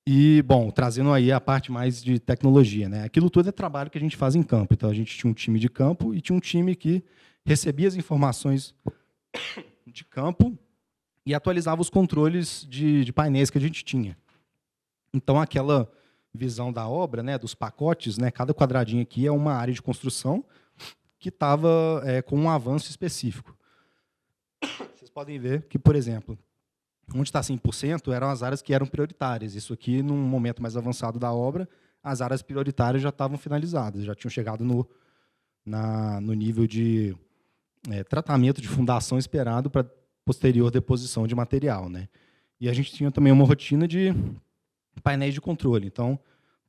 E, bom, trazendo aí a parte mais de tecnologia, né? Aquilo tudo é trabalho que a gente faz em campo. Então, a gente tinha um time de campo e tinha um time que recebia as informações de campo e atualizava os controles de painéis que a gente tinha. Então, aquela visão da obra, né, dos pacotes, né, cada quadradinho aqui é uma área de construção que estava com um avanço específico. Vocês podem ver que, por exemplo, onde está 100% eram as áreas que eram prioritárias. Isso aqui, num momento mais avançado da obra, as áreas prioritárias já estavam finalizadas, já tinham chegado no nível de tratamento de fundação esperado para posterior deposição de material, né? E a gente tinha também uma rotina de painéis de controle. Então,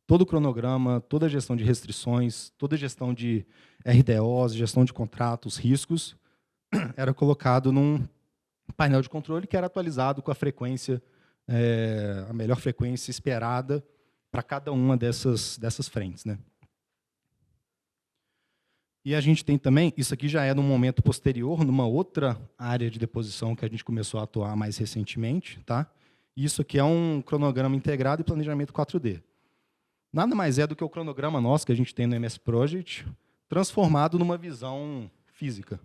todo o cronograma, toda a gestão de restrições, toda a gestão de RDOs, gestão de contratos, riscos, era colocado num painel de controle que era atualizado com a frequência, a melhor frequência esperada para cada uma dessas frentes, né? E a gente tem também, isso aqui já é num momento posterior, numa outra área de deposição que a gente começou a atuar mais recentemente, tá? Isso aqui é um cronograma integrado e planejamento 4D. Nada mais é do que o cronograma nosso que a gente tem no MS Project, transformado numa visão física.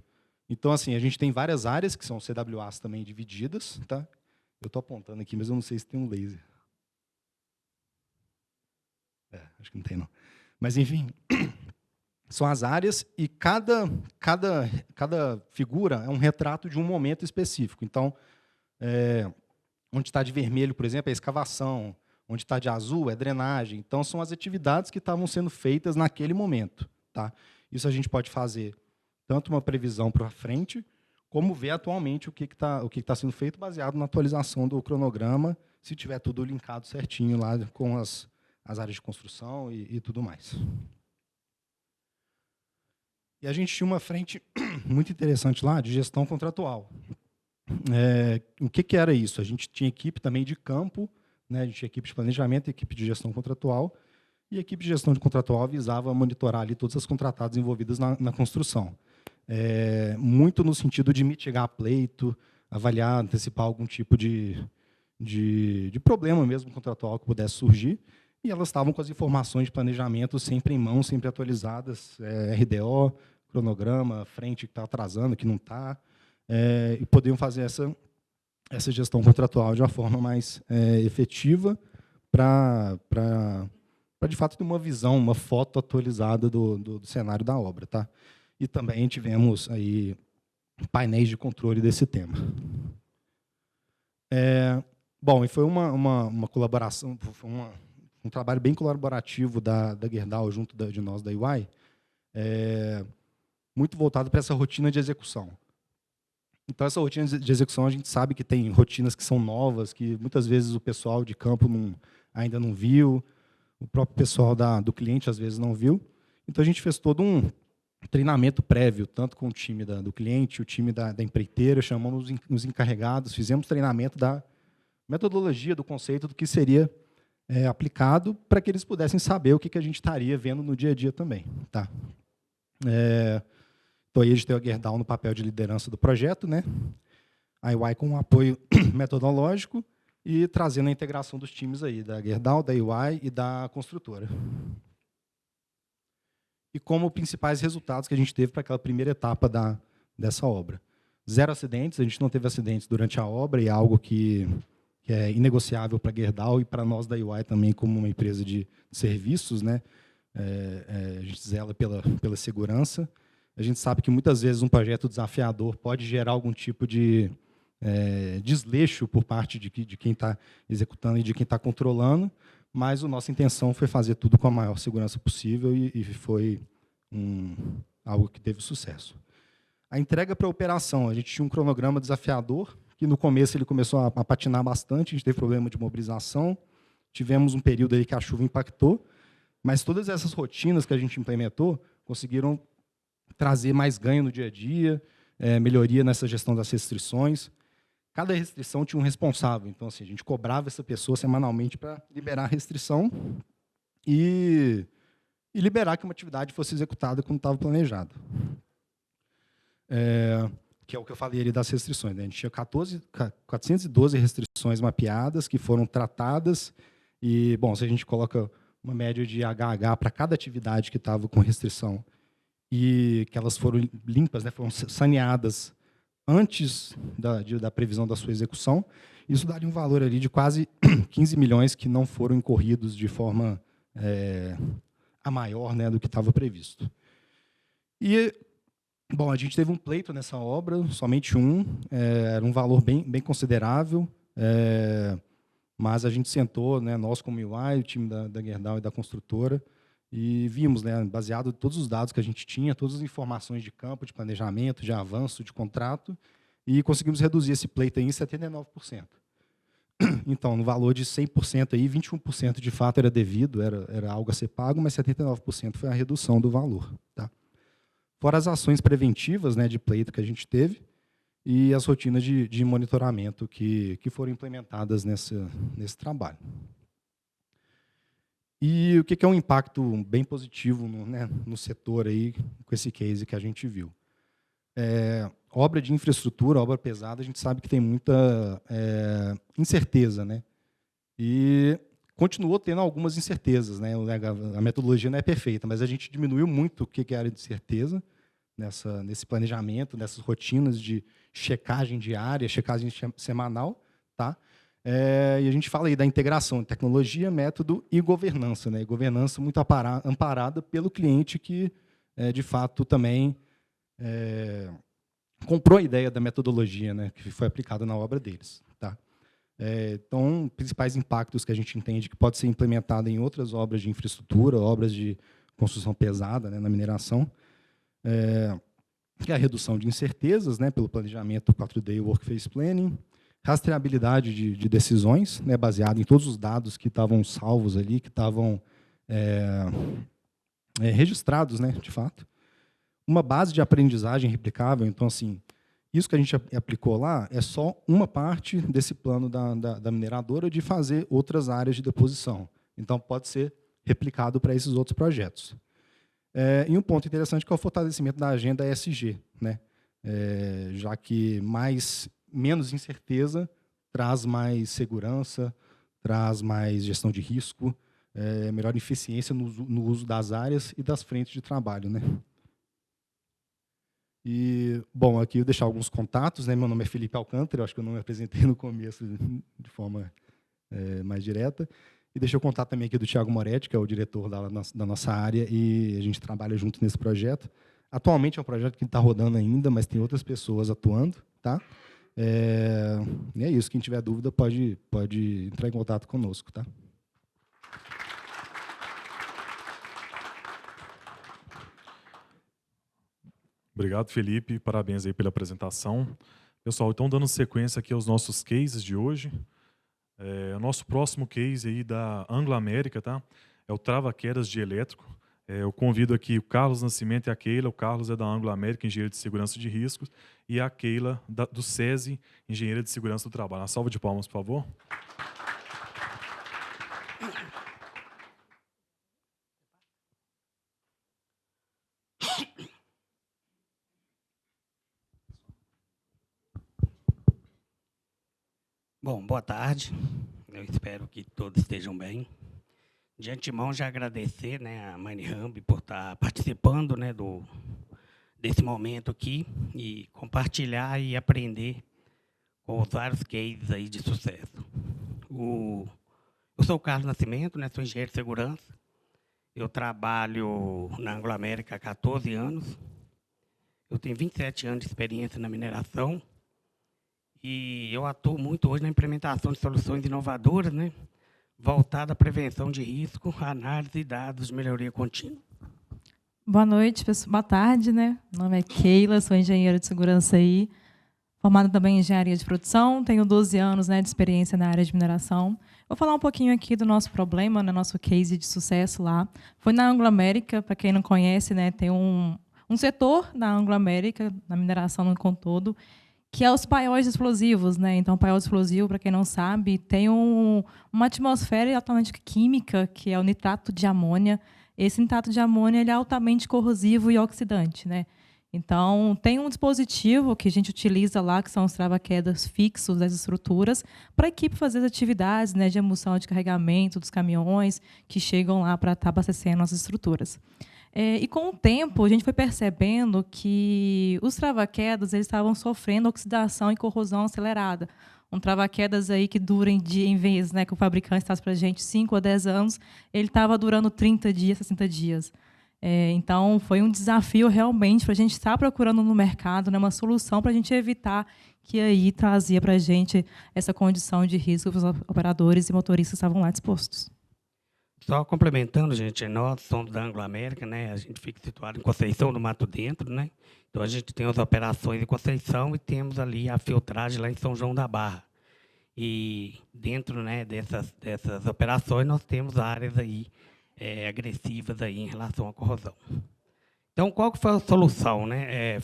Então, assim, a gente tem várias áreas, que são CWAs também divididas. Tá? Eu estou apontando aqui, mas eu não sei se tem um laser. Acho que não tem, não. Mas, enfim, são as áreas e cada figura é um retrato de um momento específico. Então, onde está de vermelho, por exemplo, é a escavação. Onde está de azul é drenagem. Então, são as atividades que estavam sendo feitas naquele momento. Tá? Isso a gente pode fazer tanto uma previsão para frente, como ver atualmente o que está sendo feito, baseado na atualização do cronograma, se tiver tudo linkado certinho lá com as áreas de construção e tudo mais. E a gente tinha uma frente muito interessante lá de gestão contratual. O que era isso? A gente tinha equipe também de campo, né? A gente tinha equipe de planejamento, equipe de gestão contratual, e a equipe de gestão de contratual visava monitorar ali todas as contratadas envolvidas na construção. Muito no sentido de mitigar pleito, avaliar, antecipar algum tipo de problema mesmo contratual que pudesse surgir, e elas estavam com as informações de planejamento sempre em mão, sempre atualizadas, RDO, cronograma, frente que está atrasando, que não está, e podiam fazer essa gestão contratual de uma forma mais efetiva para, de fato, ter uma visão, uma foto atualizada do cenário da obra. Tá? E também tivemos aí painéis de controle desse tema. Bom, e foi uma colaboração, foi um trabalho bem colaborativo da Gerdau junto de nós da EY, muito voltado para essa rotina de execução. Então, essa rotina de execução, a gente sabe que tem rotinas que são novas, que muitas vezes o pessoal de campo ainda não viu, o próprio pessoal do cliente, às vezes, não viu. Então, a gente fez todo um treinamento prévio, tanto com o time do cliente, o time da empreiteira, chamamos os encarregados, fizemos treinamento da metodologia, do conceito, do que seria aplicado, para que eles pudessem saber o que a gente estaria vendo no dia a dia também. Tá? Então, aí a gente tem a Gerdau no papel de liderança do projeto, né? A EY com um apoio metodológico e trazendo a integração dos times aí, da Gerdau, da EY e da construtora. E como principais resultados que a gente teve para aquela primeira etapa dessa obra. 0 acidentes, a gente não teve acidentes durante a obra, e é algo que é inegociável para a Gerdau e para nós da EY também, como uma empresa de serviços, né? A gente zela pela segurança. A gente sabe que muitas vezes um projeto desafiador pode gerar algum tipo de desleixo por parte de quem está executando e de quem está controlando, mas a nossa intenção foi fazer tudo com a maior segurança possível e foi algo que teve sucesso. A entrega para a operação, a gente tinha um cronograma desafiador, que no começo ele começou a patinar bastante, a gente teve problema de mobilização, tivemos um período aí que a chuva impactou, mas todas essas rotinas que a gente implementou conseguiram trazer mais ganho no dia a dia, melhoria nessa gestão das restrições. Cada restrição tinha um responsável. Então, assim, a gente cobrava essa pessoa semanalmente para liberar a restrição e liberar que uma atividade fosse executada como estava planejado. Que é o que eu falei ali das restrições. Né? A gente tinha 412 restrições mapeadas que foram tratadas. E, bom, se a gente coloca uma média de HH para cada atividade que estava com restrição e que elas foram limpas, né, foram saneadas antes da previsão da sua execução, isso daria um valor ali de quase 15 milhões que não foram incorridos de forma a maior, né, do que estava previsto. E, bom, a gente teve um pleito nessa obra, somente um, era um valor bem considerável, mas a gente sentou, né, nós como UI, o time da Gerdau e da construtora, e vimos, né, baseado em todos os dados que a gente tinha, todas as informações de campo, de planejamento, de avanço, de contrato, e conseguimos reduzir esse pleito aí em 79%. Então, no valor de 100%, aí, 21% de fato era devido, era algo a ser pago, mas 79% foi a redução do valor. Tá? Fora as ações preventivas, né, de pleito que a gente teve, e as rotinas de monitoramento que foram implementadas nesse trabalho. E o que é um impacto bem positivo no setor aí, com esse case que a gente viu? Obra de infraestrutura, obra pesada, a gente sabe que tem muita incerteza, né? E continuou tendo algumas incertezas, né? A metodologia não é perfeita, mas a gente diminuiu muito o que era de incerteza nesse planejamento, nessas rotinas de checagem diária, checagem semanal, tá? E a gente fala aí da integração de tecnologia, método e governança, né? Governança muito amparada pelo cliente que, de fato, também comprou a ideia da metodologia, né, que foi aplicada na obra deles. Tá? Então, principais impactos que a gente entende que pode ser implementado em outras obras de infraestrutura, obras de construção pesada, né, na mineração, que é a redução de incertezas, né, pelo planejamento 4D Work Phase Planning, rastreabilidade de decisões, né, baseado em todos os dados que estavam salvos ali, que estavam registrados, né, de fato. Uma base de aprendizagem replicável, então, assim, Isso que a gente aplicou lá é só uma parte desse plano da mineradora de fazer outras áreas de deposição. Então, pode ser replicado para esses outros projetos. E um ponto interessante que é o fortalecimento da agenda ESG, né? Já que menos incerteza traz mais segurança, traz mais gestão de risco, melhor eficiência no uso das áreas e das frentes de trabalho, né? E, bom, aqui eu vou deixar alguns contatos, né? Meu nome é Felipe Alcântara, eu acho que eu não me apresentei no começo de forma mais direta. E deixa eu contar também aqui do Thiago Moretti, que é o diretor da nossa área, e a gente trabalha junto nesse projeto. Atualmente é um projeto que está rodando ainda, mas tem outras pessoas atuando, tá? E é isso, quem tiver dúvida pode entrar em contato conosco, tá? Obrigado, Felipe. Parabéns aí pela apresentação. Pessoal, então, dando sequência aqui aos nossos cases de hoje. O nosso próximo case aí da Anglo América, tá? É o trava-quedas de elétrico. Eu convido aqui o Carlos Nascimento e a Keila. O Carlos é da Anglo América, engenheiro de segurança de riscos, e a Keila, do SESI, engenheira de segurança do trabalho. Uma salva de palmas, por favor. Bom, boa tarde. Eu espero que todos estejam bem. De antemão, já agradecer, né, a MineHub por estar participando, né, desse momento aqui e compartilhar e aprender com os vários cases aí de sucesso. Eu sou o Carlos Nascimento, né, sou engenheiro de segurança. Eu trabalho na Anglo América há 14 anos. Eu tenho 27 anos de experiência na mineração. E eu atuo muito hoje na implementação de soluções inovadoras, né, voltada à prevenção de risco, análise de dados de melhoria contínua. Boa noite, pessoal. Boa tarde, né? Meu nome é Keila, sou engenheira de segurança aí, formada também em engenharia de produção, tenho 12 anos, né, de experiência na área de mineração. Vou falar um pouquinho aqui do nosso problema, né, nosso case de sucesso lá. Foi na Anglo América, para quem não conhece, né, tem um setor na Anglo América, na mineração no todo, que é os paióis explosivos, né? Então, paiol explosivo, para quem não sabe, tem uma atmosfera altamente química, que é o nitrato de amônia. Esse nitrato de amônia ele é altamente corrosivo e oxidante, né? Então, tem um dispositivo que a gente utiliza lá, que são os trava-quedas fixos das estruturas, para a equipe fazer as atividades, né, de emoção de carregamento dos caminhões que chegam lá para estar abastecendo as estruturas. E com o tempo, a gente foi percebendo que os trava-quedas eles estavam sofrendo oxidação e corrosão acelerada. Um trava-quedas aí que dura em vez, né, que o fabricante traz para a gente 5 a 10 anos, ele estava durando 30 dias, 60 dias. Então, foi um desafio realmente para a gente estar procurando no mercado, né, uma solução para a gente evitar que aí trazia para a gente essa condição de risco que os operadores e motoristas estavam lá dispostos. Só complementando, gente, nós somos da Anglo América, né? A gente fica situado em Conceição do Mato Dentro, né? Então a gente tem as operações em Conceição e temos ali a filtragem lá em São João da Barra. E dentro, né, dessas operações nós temos áreas aí agressivas aí em relação à corrosão. Então qual que foi a solução, né?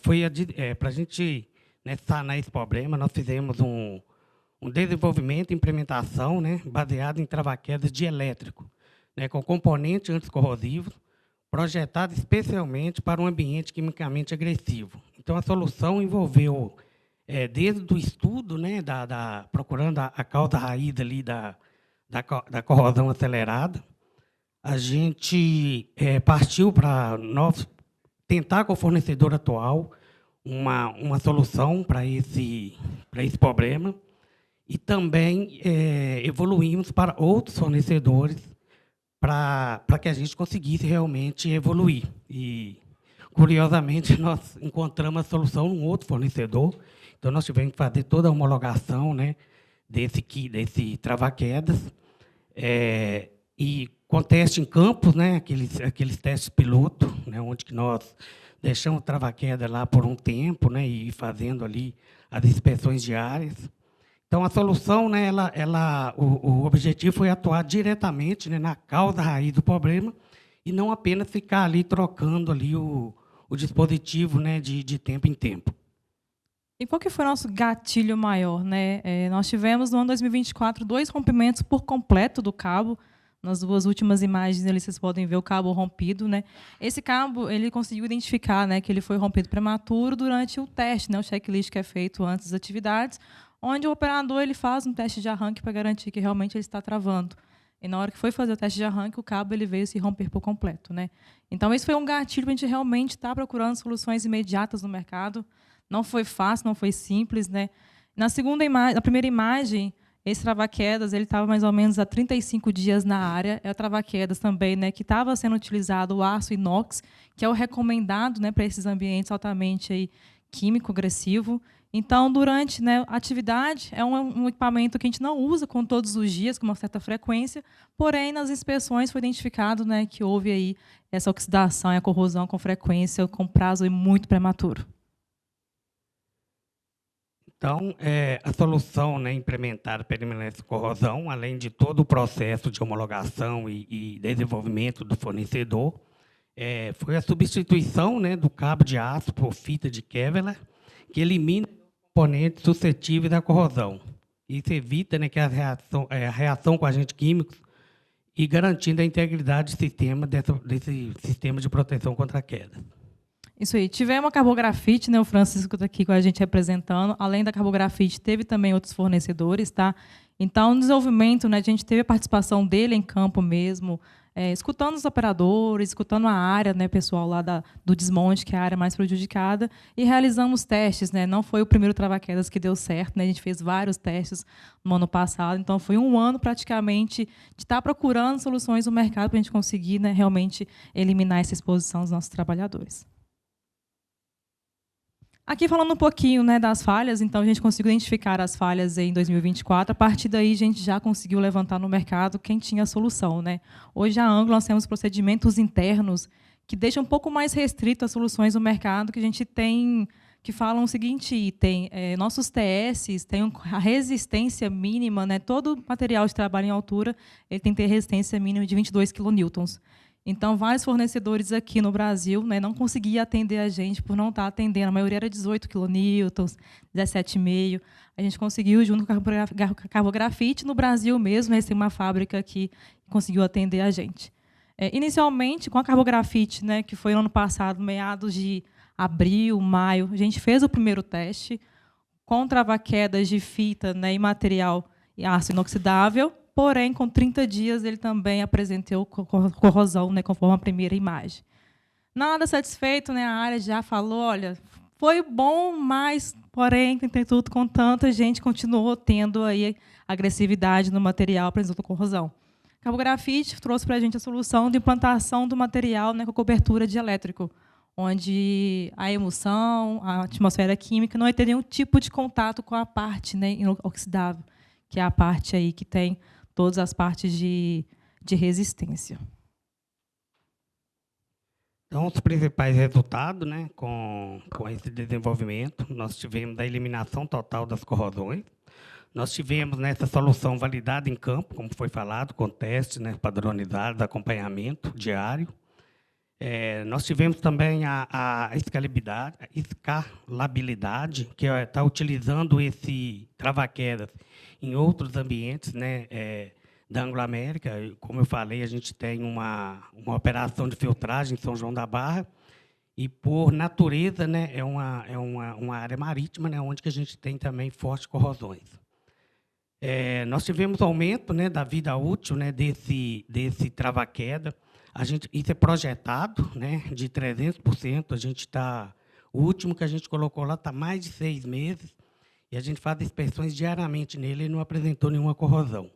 Para a gente, né, sanar esse problema, nós fizemos um desenvolvimento e implementação, né, baseado em trava-quedas de elétrico, né, com componentes anticorrosivos, projetado especialmente para um ambiente quimicamente agressivo. Então, a solução envolveu, desde o estudo, né, procurando a causa raiz ali da corrosão acelerada, a gente partiu para nós tentar com o fornecedor atual uma solução para esse problema e também evoluímos para outros fornecedores para que a gente conseguisse realmente evoluir. E, curiosamente, nós encontramos a solução num outro fornecedor. Então, nós tivemos que fazer toda a homologação, né, desse trava-quedas. E com teste em campos, né, aqueles testes piloto, né, onde que nós deixamos o trava-queda lá por um tempo, né, e fazendo ali as inspeções diárias. Então, a solução, né, o objetivo foi atuar diretamente, né, na causa raiz do problema e não apenas ficar ali trocando ali o dispositivo, né, de tempo em tempo. E qual que foi o nosso gatilho maior, né? Nós tivemos no ano 2024 2 rompimentos por completo do cabo. Nas 2 últimas imagens ali vocês podem ver o cabo rompido, né? Esse cabo ele conseguiu identificar, né, que ele foi rompido prematuro durante o teste, né, o checklist que é feito antes das atividades, onde o operador ele faz um teste de arranque para garantir que realmente ele está travando. E na hora que foi fazer o teste de arranque, o cabo ele veio se romper por completo, né? Então esse foi um gatilho para a gente realmente estar procurando soluções imediatas no mercado. Não foi fácil, não foi simples, né? Na primeira imagem, esse trava-quedas ele estava mais ou menos há 35 dias na área. É o trava-quedas também, né, que estava sendo utilizado o aço inox, que é o recomendado, né, para esses ambientes altamente aí, químico agressivo. Então, durante, né, a atividade, é um equipamento que a gente não usa com todos os dias, com uma certa frequência, porém, nas inspeções foi identificado, né, que houve aí essa oxidação e a corrosão com frequência, com prazo aí muito prematuro. Então, a solução, né, implementada para eliminar essa corrosão, além de todo o processo de homologação e desenvolvimento do fornecedor, foi a substituição, né, do cabo de aço por fita de Kevlar, que elimina componentes suscetíveis à corrosão. Isso evita, né, que a reação com agentes químicos e garantindo a integridade do sistema desse sistema de proteção contra a queda. Isso aí. Tivemos a Carbografite, né? O Francisco está aqui com a gente representando. Além da Carbografite, teve também outros fornecedores, tá? Então, no desenvolvimento, né, a gente teve a participação dele em campo mesmo, escutando os operadores, escutando a área, né, pessoal lá do desmonte, que é a área mais prejudicada, e realizamos testes, né? Não foi o primeiro trava-quedas que deu certo, né? A gente fez vários testes no ano passado, então foi um ano praticamente de estar procurando soluções no mercado para a gente conseguir, né, realmente eliminar essa exposição dos nossos trabalhadores. Aqui falando um pouquinho, né, das falhas, então a gente conseguiu identificar as falhas em 2024, a partir daí a gente já conseguiu levantar no mercado quem tinha a solução, né? Hoje a Anglo nós temos procedimentos internos que deixam um pouco mais restrito as soluções no mercado, que a gente tem, que falam o seguinte item, nossos TS têm a resistência mínima, né, todo material de trabalho em altura ele tem que ter resistência mínima de 22 kN. Então, vários fornecedores aqui no Brasil, né, não conseguiam atender a gente por não estar atendendo. A maioria era 18 kN, 17,5. A gente conseguiu, junto com a Carbografite, no Brasil mesmo, né, tem uma fábrica que conseguiu atender a gente. Inicialmente, com a Carbografite, né, que foi no ano passado, meados de abril, maio, a gente fez o primeiro teste com trava-quedas de fita, né, e material e aço inoxidável. Porém, com 30 dias, ele também apresentou corrosão, né, conforme a primeira imagem. Nada satisfeito, né, a área já falou, olha, foi bom, mas, porém, entretanto, com tanta gente, continuou tendo aí agressividade no material apresentando corrosão. A Carbografite trouxe para a gente a solução de implantação do material, né, com cobertura de elétrico, onde a emulsão, a atmosfera química não vai ter nenhum tipo de contato com a parte, né, inoxidável, que é a parte aí que tem todas as partes de resistência. Então, os principais resultados, né, com esse desenvolvimento, nós tivemos a eliminação total das corrosões, nós tivemos nessa solução validada em campo, como foi falado, com testes, né, padronizados, acompanhamento diário. Nós tivemos também a escalabilidade, que está utilizando esse trava-quedas em outros ambientes, né, da Anglo-América. Como eu falei, a gente tem uma operação de filtragem em São João da Barra, e, por natureza, né, é uma área marítima, né, onde que a gente tem também fortes corrosões. Nós tivemos aumento, né, da vida útil, né, desse trava-queda. Isso é projetado, né, de 300%. O último que a gente colocou lá está mais de 6 meses, e a gente faz inspeções diariamente nele e não apresentou nenhuma corrosão.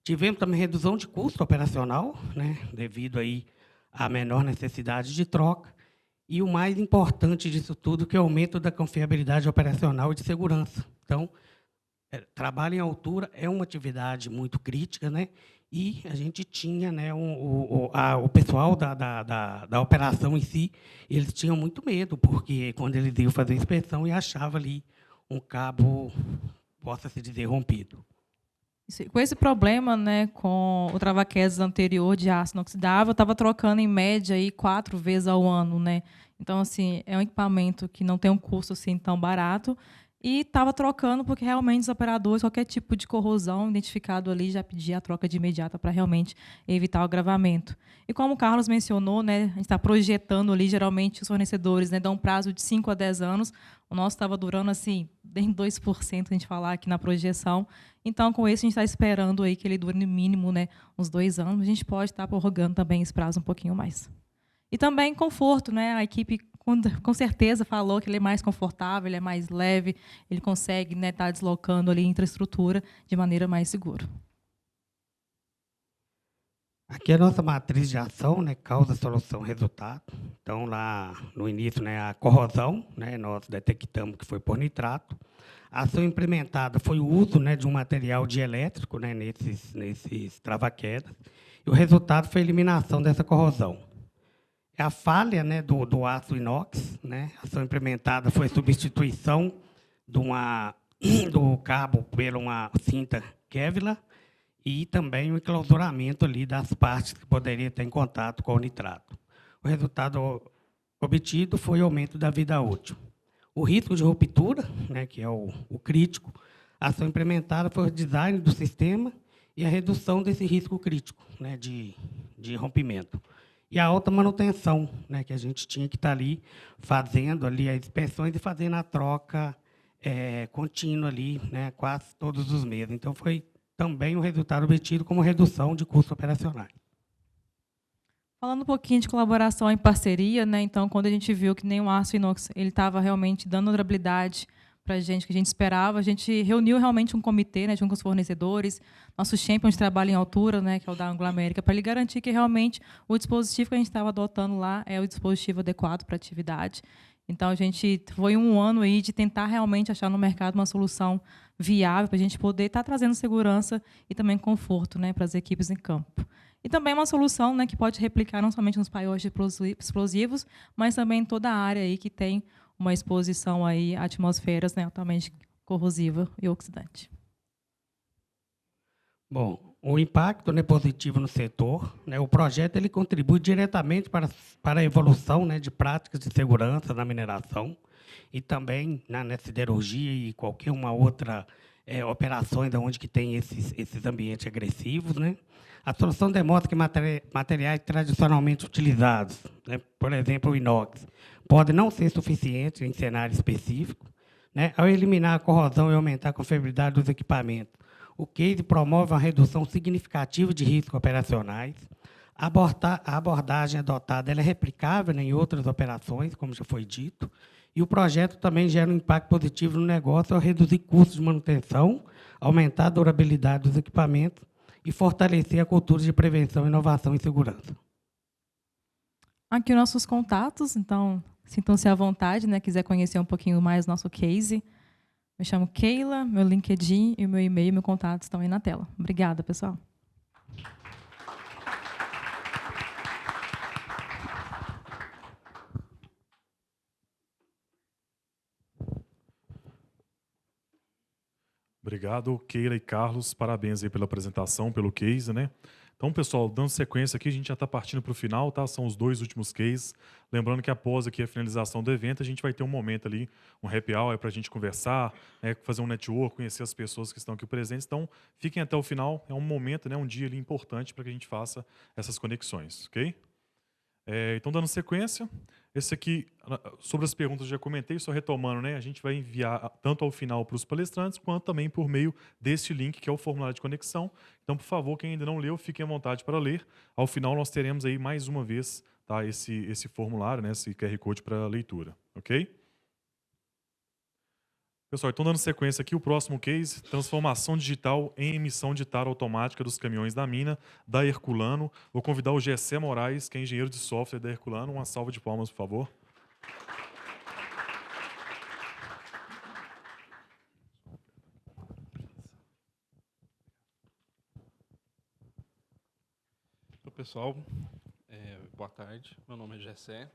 Tivemos também redução de custo operacional, né, devido aí à menor necessidade de troca, e o mais importante disso tudo, que é o aumento da confiabilidade operacional e de segurança. Então, trabalho em altura é uma atividade muito crítica, né, e a gente tinha, né, o pessoal da operação em si, eles tinham muito medo, porque quando eles iam fazer a inspeção e achava ali um cabo, possa-se dizer, rompido. Com esse problema, né, com o trava-quedas anterior de aço inoxidável, eu estava trocando em média aí 4 vezes ao ano, né? Então, assim, é um equipamento que não tem um custo assim tão barato. E estava trocando porque realmente os operadores, qualquer tipo de corrosão identificado ali, já pedia a troca de imediata para realmente evitar o agravamento. E como o Carlos mencionou, né, a gente está projetando ali, geralmente os fornecedores, né, dão um prazo de 5 a 10 anos, o nosso estava durando assim, nem 2% a gente falar aqui na projeção. Então, com isso, a gente está esperando aí que ele dure no mínimo, né, uns 2 anos. A gente pode estar prorrogando também esse prazo um pouquinho mais. E também conforto, né? A equipe com certeza falou que ele é mais confortável, ele é mais leve, ele consegue, né, estar deslocando ali a infraestrutura de maneira mais segura. Aqui é a nossa matriz de ação, né, causa, solução, resultado. Então, lá no início, né, a corrosão, né, nós detectamos que foi por nitrato. A ação implementada foi o uso, né, de um material dielétrico, né, nesses trava-quedas. E o resultado foi a eliminação dessa corrosão. A falha, né, do aço inox, né, a ação implementada foi a substituição do cabo por uma cinta Kevlar e também o enclausuramento ali das partes que poderiam ter em contato com o nitrato. O resultado obtido foi o aumento da vida útil. O risco de ruptura, né, que é o crítico, a ação implementada foi o design do sistema e a redução desse risco crítico, né, de rompimento. E a alta manutenção, né, que a gente tinha que estar ali fazendo ali as inspeções e fazendo a troca contínua ali, né, quase todos os meses. Então, foi também um resultado obtido como redução de custos operacionais. Falando um pouquinho de colaboração em parceria, né? Então, quando a gente viu que nem o aço inox ele estava realmente dando durabilidade para a gente, que a gente esperava, a gente reuniu realmente um comitê, né, junto com os fornecedores, nosso champion de trabalho em altura, né, que é o da Anglo América, para ele garantir que realmente o dispositivo que a gente estava adotando lá é o dispositivo adequado para a atividade. Então, a gente foi um ano aí de tentar realmente achar no mercado uma solução viável para a gente poder estar trazendo segurança e também conforto, né, para as equipes em campo. E também uma solução, né, que pode replicar não somente nos paióis de explosivos, mas também em toda a área aí que tem uma exposição aí a atmosferas, né, altamente corrosiva e oxidante. Bom, o impacto, né, positivo no setor, né, o projeto ele contribui diretamente para a evolução, né, de práticas de segurança na mineração e também na siderurgia e qualquer uma outra operações onde que tem esses ambientes agressivos, né? A solução demonstra que materiais tradicionalmente utilizados, né, por exemplo, o inox, pode não ser suficiente em cenário específico, né, ao eliminar a corrosão e aumentar a confiabilidade dos equipamentos. O case promove uma redução significativa de riscos operacionais. A abordagem adotada ela é replicável, né, em outras operações, como já foi dito, e o projeto também gera um impacto positivo no negócio ao reduzir custos de manutenção, aumentar a durabilidade dos equipamentos e fortalecer a cultura de prevenção, inovação e segurança. Aqui os nossos contatos, então sintam-se à vontade, né, quiser conhecer um pouquinho mais do nosso case. Me chamo Keila, meu LinkedIn e meu e-mail, meu contato estão aí na tela. Obrigada, pessoal. Obrigado, Keila e Carlos. Parabéns aí pela apresentação, pelo case, né? Então, pessoal, dando sequência aqui, a gente já está partindo para o final, tá? São os 2 últimos cases. Lembrando que após aqui a finalização do evento, a gente vai ter um momento ali, um happy hour para a gente conversar, né, fazer um network, conhecer as pessoas que estão aqui presentes. Então, fiquem até o final. É um momento, né, um dia ali importante para que a gente faça essas conexões, ok? Então, dando sequência, esse aqui, sobre as perguntas eu já comentei, só retomando, né? A gente vai enviar tanto ao final para os palestrantes, quanto também por meio deste link, que é o formulário de conexão. Então, por favor, quem ainda não leu, fiquem à vontade para ler. Ao final, nós teremos aí mais uma vez, tá, esse formulário, né, esse QR Code para leitura, ok? Pessoal, então dando sequência aqui, o próximo case, transformação digital em emissão de tara automática dos caminhões da mina, da Herculano. Vou convidar o Gessé Moraes, que é engenheiro de software da Herculano. Uma salva de palmas, por favor. Oi, pessoal. Boa tarde. Meu nome é Gessé.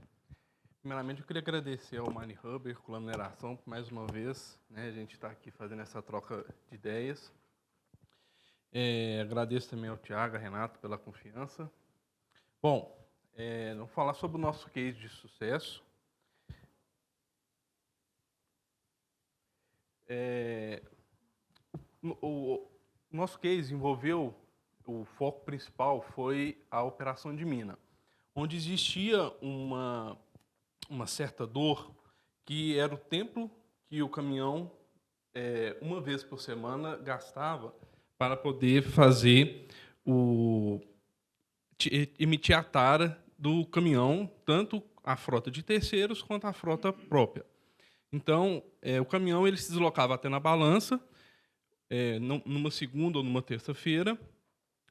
Primeiramente, eu queria agradecer ao MineHub, Herculano Mineração, por mais uma vez, né, a gente está aqui fazendo essa troca de ideias. Agradeço também ao Thiago, a Renato, pela confiança. Bom, vamos falar sobre o nosso case de sucesso. o nosso case envolveu, o foco principal foi a operação de mina, onde existia uma certa dor, que era o tempo que o caminhão, uma vez por semana, gastava para poder fazer emitir a tara do caminhão, tanto a frota de terceiros quanto a frota própria. Então, o caminhão ele se deslocava até na balança, numa segunda ou numa terça-feira,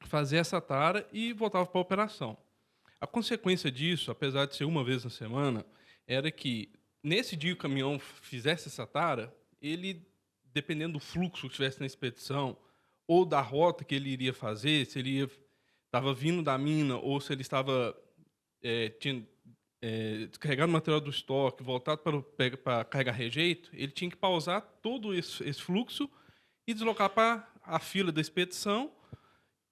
fazia essa tara e voltava para a operação. A consequência disso, apesar de ser uma vez na semana, era que, nesse dia que o caminhão fizesse essa tara, ele, dependendo do fluxo que tivesse na expedição, ou da rota que ele iria fazer, se ele estava vindo da mina, ou se ele estava descarregando material do estoque, voltado para carregar rejeito, ele tinha que pausar todo esse fluxo e deslocar para a fila da expedição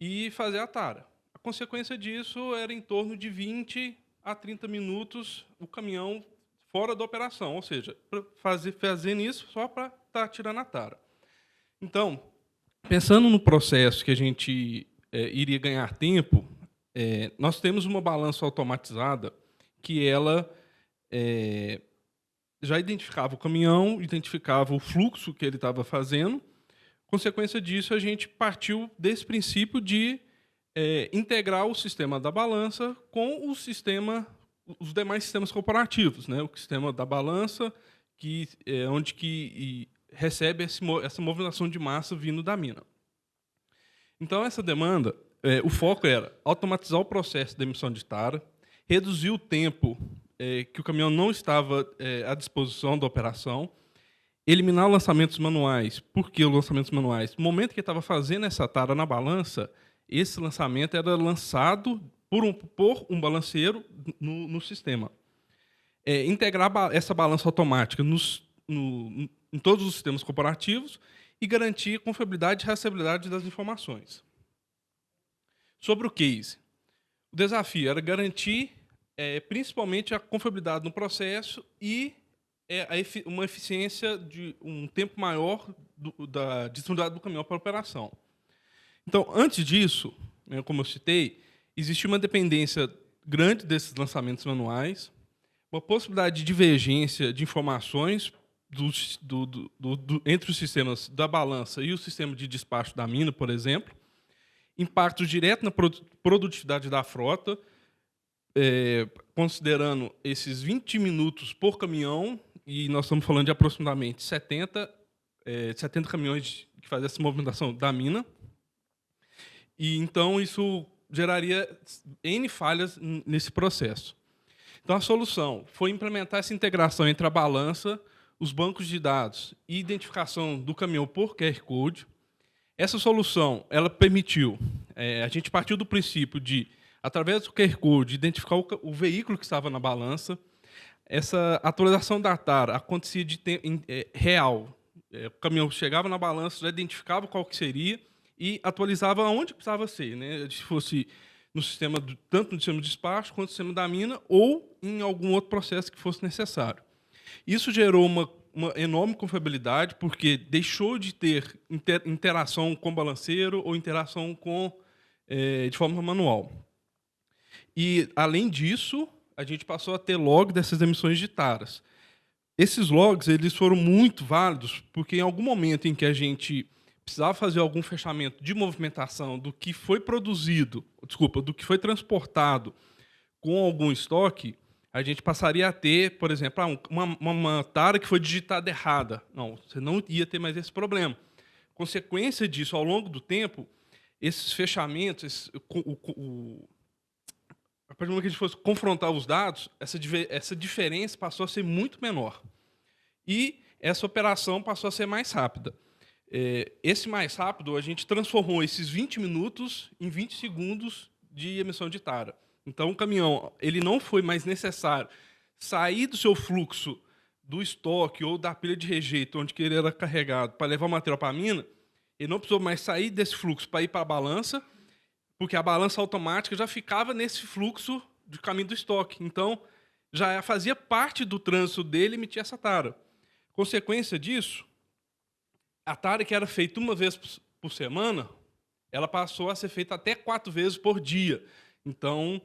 e fazer a tara. A consequência disso era em torno de 20 a 30 minutos o caminhão fora da operação, ou seja, fazendo isso só para estar tirando a tara. Então, pensando no processo que a gente iria ganhar tempo, nós temos uma balança automatizada que ela já identificava o caminhão, identificava o fluxo que ele estava fazendo. Consequência disso, a gente partiu desse princípio de integrar o sistema da balança com os demais sistemas corporativos, né? O sistema da balança, onde recebe essa movimentação de massa vindo da mina. Então, essa demanda, o foco era automatizar o processo de emissão de tara, reduzir o tempo que o caminhão não estava à disposição da operação, eliminar lançamentos manuais. Por que os lançamentos manuais? No momento que ele estava fazendo essa tara na balança, esse lançamento era lançado por um balanceiro no sistema. Integrar essa balança automática em todos os sistemas corporativos e garantir a confiabilidade e rastreabilidade das informações. Sobre o case, o desafio era garantir principalmente a confiabilidade no processo e uma eficiência de um tempo maior da disponibilidade do caminhão para a operação. Então, antes disso, como eu citei, existia uma dependência grande desses lançamentos manuais, uma possibilidade de divergência de informações entre os sistemas da balança e o sistema de despacho da mina, por exemplo, impactos diretos na produtividade da frota, considerando esses 20 minutos por caminhão, e nós estamos falando de aproximadamente 70 caminhões que fazem essa movimentação da mina. E, então, isso geraria N falhas nesse processo. Então, a solução foi implementar essa integração entre a balança, os bancos de dados e identificação do caminhão por QR Code. Essa solução ela permitiu, a gente partiu do princípio de, através do QR Code, identificar o veículo que estava na balança. Essa atualização da tara acontecia de real. O caminhão chegava na balança, já identificava qual que seria e atualizava onde precisava ser, né? Se fosse no sistema, tanto no sistema de despacho quanto no sistema da mina, ou em algum outro processo que fosse necessário. Isso gerou uma enorme confiabilidade, porque deixou de ter interação com o balanceiro ou interação de forma manual. E, além disso, a gente passou a ter log dessas emissões de taras. Esses logs eles foram muito válidos, porque em algum momento em que a gente precisava fazer algum fechamento de movimentação do que foi produzido, do que foi transportado com algum estoque, a gente passaria a ter, por exemplo, uma tara que foi digitada errada. Não, você não ia ter mais esse problema. Consequência disso, ao longo do tempo, esses fechamentos, a partir do momento que a gente fosse confrontar os dados, essa diferença passou a ser muito menor. E essa operação passou a ser mais rápida. Esse mais rápido, a gente transformou esses 20 minutos em 20 segundos de emissão de tara. Então, o caminhão ele não foi mais necessário sair do seu fluxo do estoque ou da pilha de rejeito, onde ele era carregado, para levar o material para a mina. Ele não precisou mais sair desse fluxo para ir para a balança, porque a balança automática já ficava nesse fluxo de caminho do estoque. Então, já fazia parte do trânsito dele emitir essa tara. Consequência disso, a tara que era feita uma vez por semana, ela passou a ser feita até 4 vezes por dia. Então,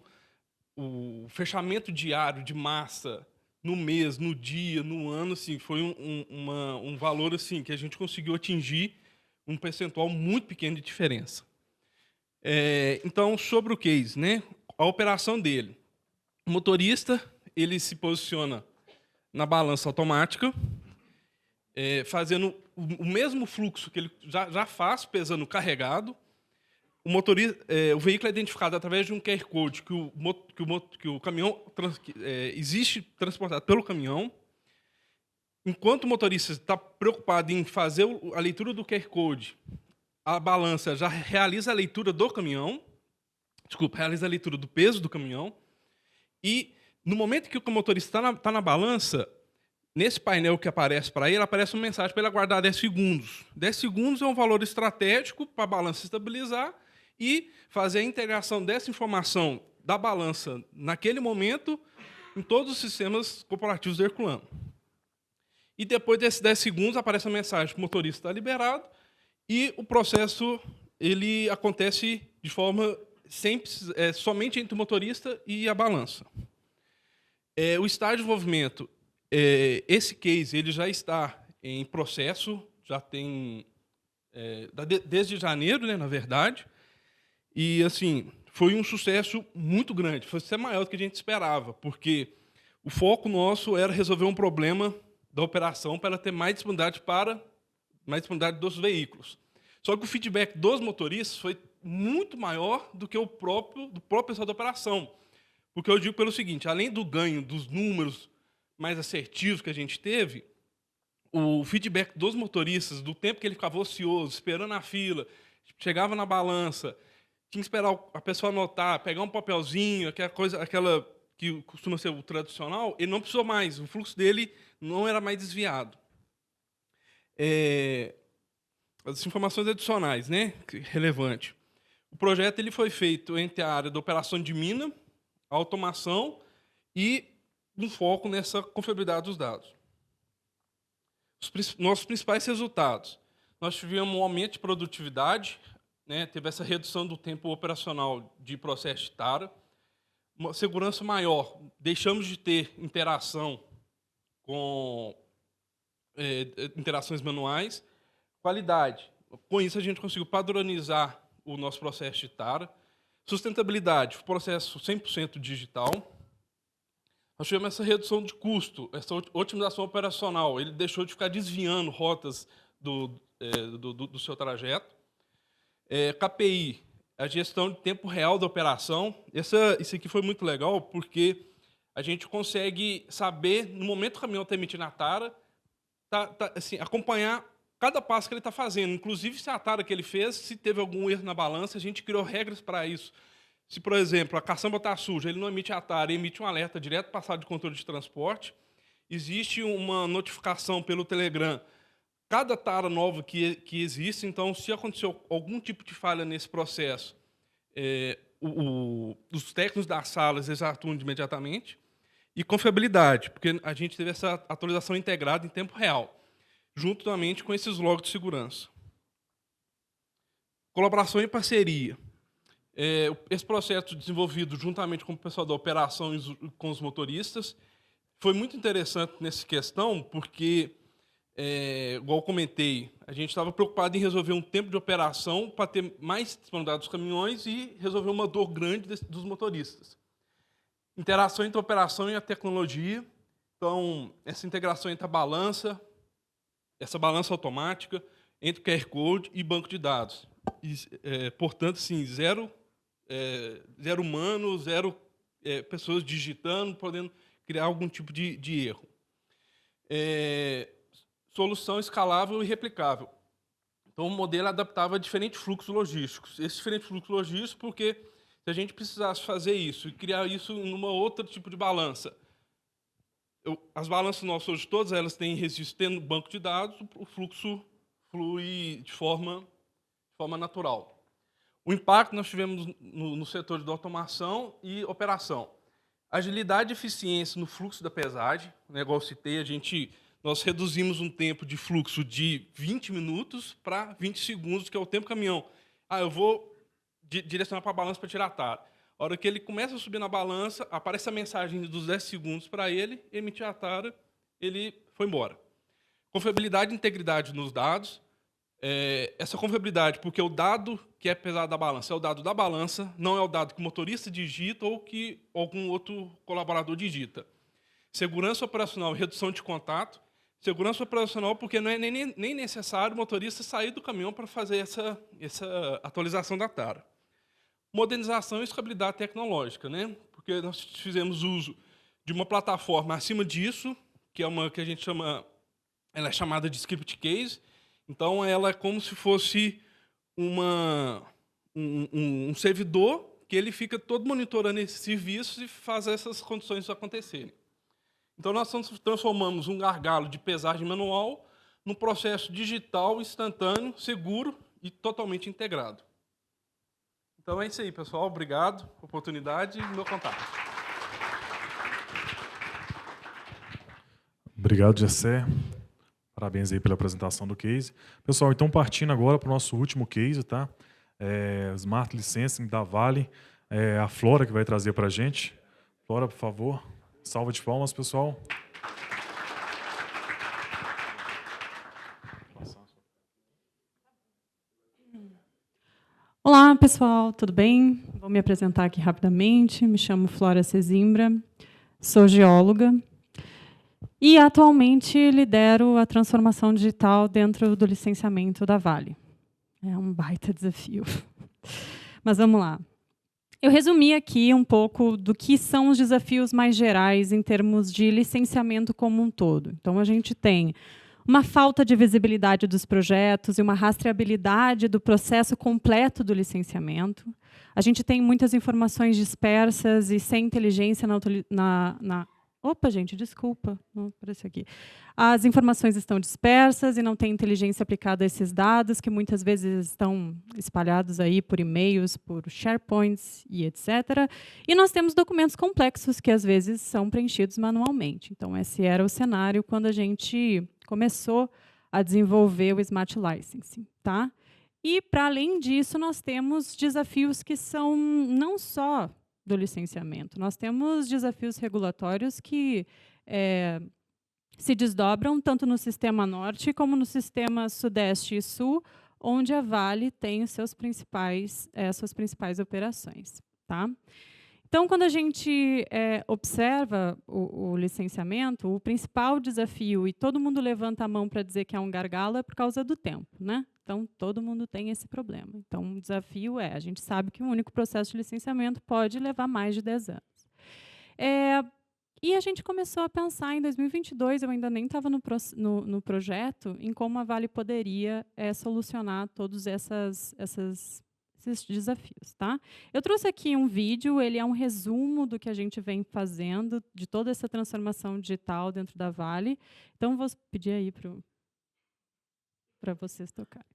o fechamento diário de massa no mês, no dia, no ano, assim, foi um valor assim, que a gente conseguiu atingir um percentual muito pequeno de diferença. Então, sobre o case, né? A operação dele. O motorista ele se posiciona na balança automática, fazendo o mesmo fluxo que ele já faz, pesando carregado. O veículo é identificado através de um QR Code que o caminhão existe transportado pelo caminhão. Enquanto o motorista está preocupado em fazer a leitura do QR Code, a balança já realiza a leitura do caminhão, realiza a leitura do peso do caminhão, e no momento que o motorista está na balança, nesse painel que aparece para ele, aparece uma mensagem para ele aguardar 10 segundos. 10 segundos é um valor estratégico para a balança estabilizar e fazer a integração dessa informação da balança naquele momento em todos os sistemas corporativos da Herculano. E depois desses 10 segundos aparece a mensagem que o motorista está liberado e o processo ele acontece de forma simples, somente entre o motorista e a balança. O estágio de desenvolvimento, esse case ele já está em processo, já tem desde janeiro, né, na verdade, e assim foi um sucesso muito grande, foi até maior do que a gente esperava, porque o foco nosso era resolver um problema da operação para ela ter mais disponibilidade dos veículos. Só que o feedback dos motoristas foi muito maior do que do próprio pessoal da operação. Porque eu digo pelo seguinte, além do ganho dos números mais assertivos que a gente teve, o feedback dos motoristas, do tempo que ele ficava ocioso, esperando a fila, chegava na balança, tinha que esperar a pessoa anotar, pegar um papelzinho, aquela que costuma ser o tradicional, ele não precisou mais, o fluxo dele não era mais desviado. As informações adicionais, né, relevante. O projeto ele foi feito entre a área da operação de mina, a automação e um foco nessa confiabilidade dos dados. Nossos principais resultados. Nós tivemos um aumento de produtividade, né, teve essa redução do tempo operacional de processo de tara, uma segurança maior, deixamos de ter interação com interações manuais, qualidade. Com isso, a gente conseguiu padronizar o nosso processo de tara. Sustentabilidade, processo 100% digital. Nós tivemos essa redução de custo, essa otimização operacional. Ele deixou de ficar desviando rotas do seu trajeto. KPI, a gestão de tempo real da operação. Isso aqui foi muito legal, porque a gente consegue saber, no momento que o caminhão está emitindo a tara, assim, acompanhar cada passo que ele está fazendo, inclusive se a tara que ele fez, se teve algum erro na balança, a gente criou regras para isso. Se, por exemplo, a caçamba está suja, ele não emite a tara, ele emite um alerta direto para a sala de controle de transporte, existe uma notificação pelo Telegram, cada tara nova que existe, então, se aconteceu algum tipo de falha nesse processo, os técnicos das salas eles atuam imediatamente, e confiabilidade, porque a gente teve essa atualização integrada em tempo real, juntamente com esses logs de segurança. Colaboração e parceria. Esse processo desenvolvido juntamente com o pessoal da operação e com os motoristas foi muito interessante nessa questão, porque, igual eu comentei, a gente estava preocupado em resolver um tempo de operação para ter mais disponibilidade dos caminhões e resolver uma dor grande dos motoristas. Interação entre a operação e a tecnologia. Então, essa integração entre a balança, essa balança automática, entre o QR Code e banco de dados. E, portanto, sim, zero humano, zero pessoas digitando, podendo criar algum tipo de erro. Solução escalável e replicável. Então, o modelo adaptava a diferentes fluxos logísticos. Esses diferentes fluxos logísticos, porque se a gente precisasse fazer isso e criar isso em uma outra tipo de balança, as balanças nossas hoje, todas elas têm registro tendo banco de dados, o fluxo flui de forma natural. O impacto nós tivemos no setor de automação e operação. Agilidade e eficiência no fluxo da pesagem, né, igual eu citei, a gente nós reduzimos um tempo de fluxo de 20 minutos para 20 segundos, que é o tempo caminhão. Eu vou direcionar para a balança para tirar a tara. A hora que ele começa a subir na balança, aparece a mensagem dos 10 segundos para ele, emitir a tara, ele foi embora. Confiabilidade e integridade nos dados. Essa confiabilidade, porque o dado que é pesado da balança é o dado da balança, não é o dado que o motorista digita ou que algum outro colaborador digita. Segurança operacional e redução de contato. Segurança operacional, porque não é nem necessário o motorista sair do caminhão para fazer essa atualização da tara. Modernização e escalabilidade tecnológica, né? Porque nós fizemos uso de uma plataforma acima disso, que é uma que a gente chama, ela é chamada de script case. Então, ela é como se fosse um servidor que ele fica todo monitorando esses serviços e faz essas condições acontecerem. Então, nós transformamos um gargalo de pesagem manual num processo digital, instantâneo, seguro e totalmente integrado. Então, é isso aí, pessoal. Obrigado pela oportunidade e meu contato. Obrigado, Gessé. Parabéns aí pela apresentação do case. Pessoal, então partindo agora para o nosso último case, tá? Smart Licensing da Vale. A Flora que vai trazer para a gente. Flora, por favor. Salva de palmas, pessoal. Olá, pessoal, tudo bem? Vou me apresentar aqui rapidamente. Me chamo Flora Sesimbra, sou geóloga e atualmente lidero a transformação digital dentro do licenciamento da Vale. É um baita desafio. Mas vamos lá. Eu resumi aqui um pouco do que são os desafios mais gerais em termos de licenciamento como um todo. Então, a gente tem uma falta de visibilidade dos projetos e uma rastreabilidade do processo completo do licenciamento. A gente tem muitas informações dispersas e sem inteligência Opa, gente, desculpa, não apareceu aqui. As informações estão dispersas e não tem inteligência aplicada a esses dados, que muitas vezes estão espalhados aí por e-mails, por SharePoints e etc. E nós temos documentos complexos que, às vezes, são preenchidos manualmente. Então, esse era o cenário quando a gente começou a desenvolver o Smart Licensing. Tá? E, para além disso, nós temos desafios que são não só do licenciamento. Nós temos desafios regulatórios que se desdobram tanto no sistema norte como no sistema sudeste e sul, onde a Vale tem os suas principais operações. Tá? Então, quando a gente observa o licenciamento, o principal desafio, e todo mundo levanta a mão para dizer que é um gargalo, é por causa do tempo, né? Então, todo mundo tem esse problema. Então, o desafio a gente sabe que um único processo de licenciamento pode levar mais de 10 anos. E a gente começou a pensar, em 2022, eu ainda nem estava no projeto, em como a Vale poderia solucionar todos esses desafios. Tá? Eu trouxe aqui um vídeo, ele é um resumo do que a gente vem fazendo, de toda essa transformação digital dentro da Vale. Então, vou pedir aí para vocês tocarem.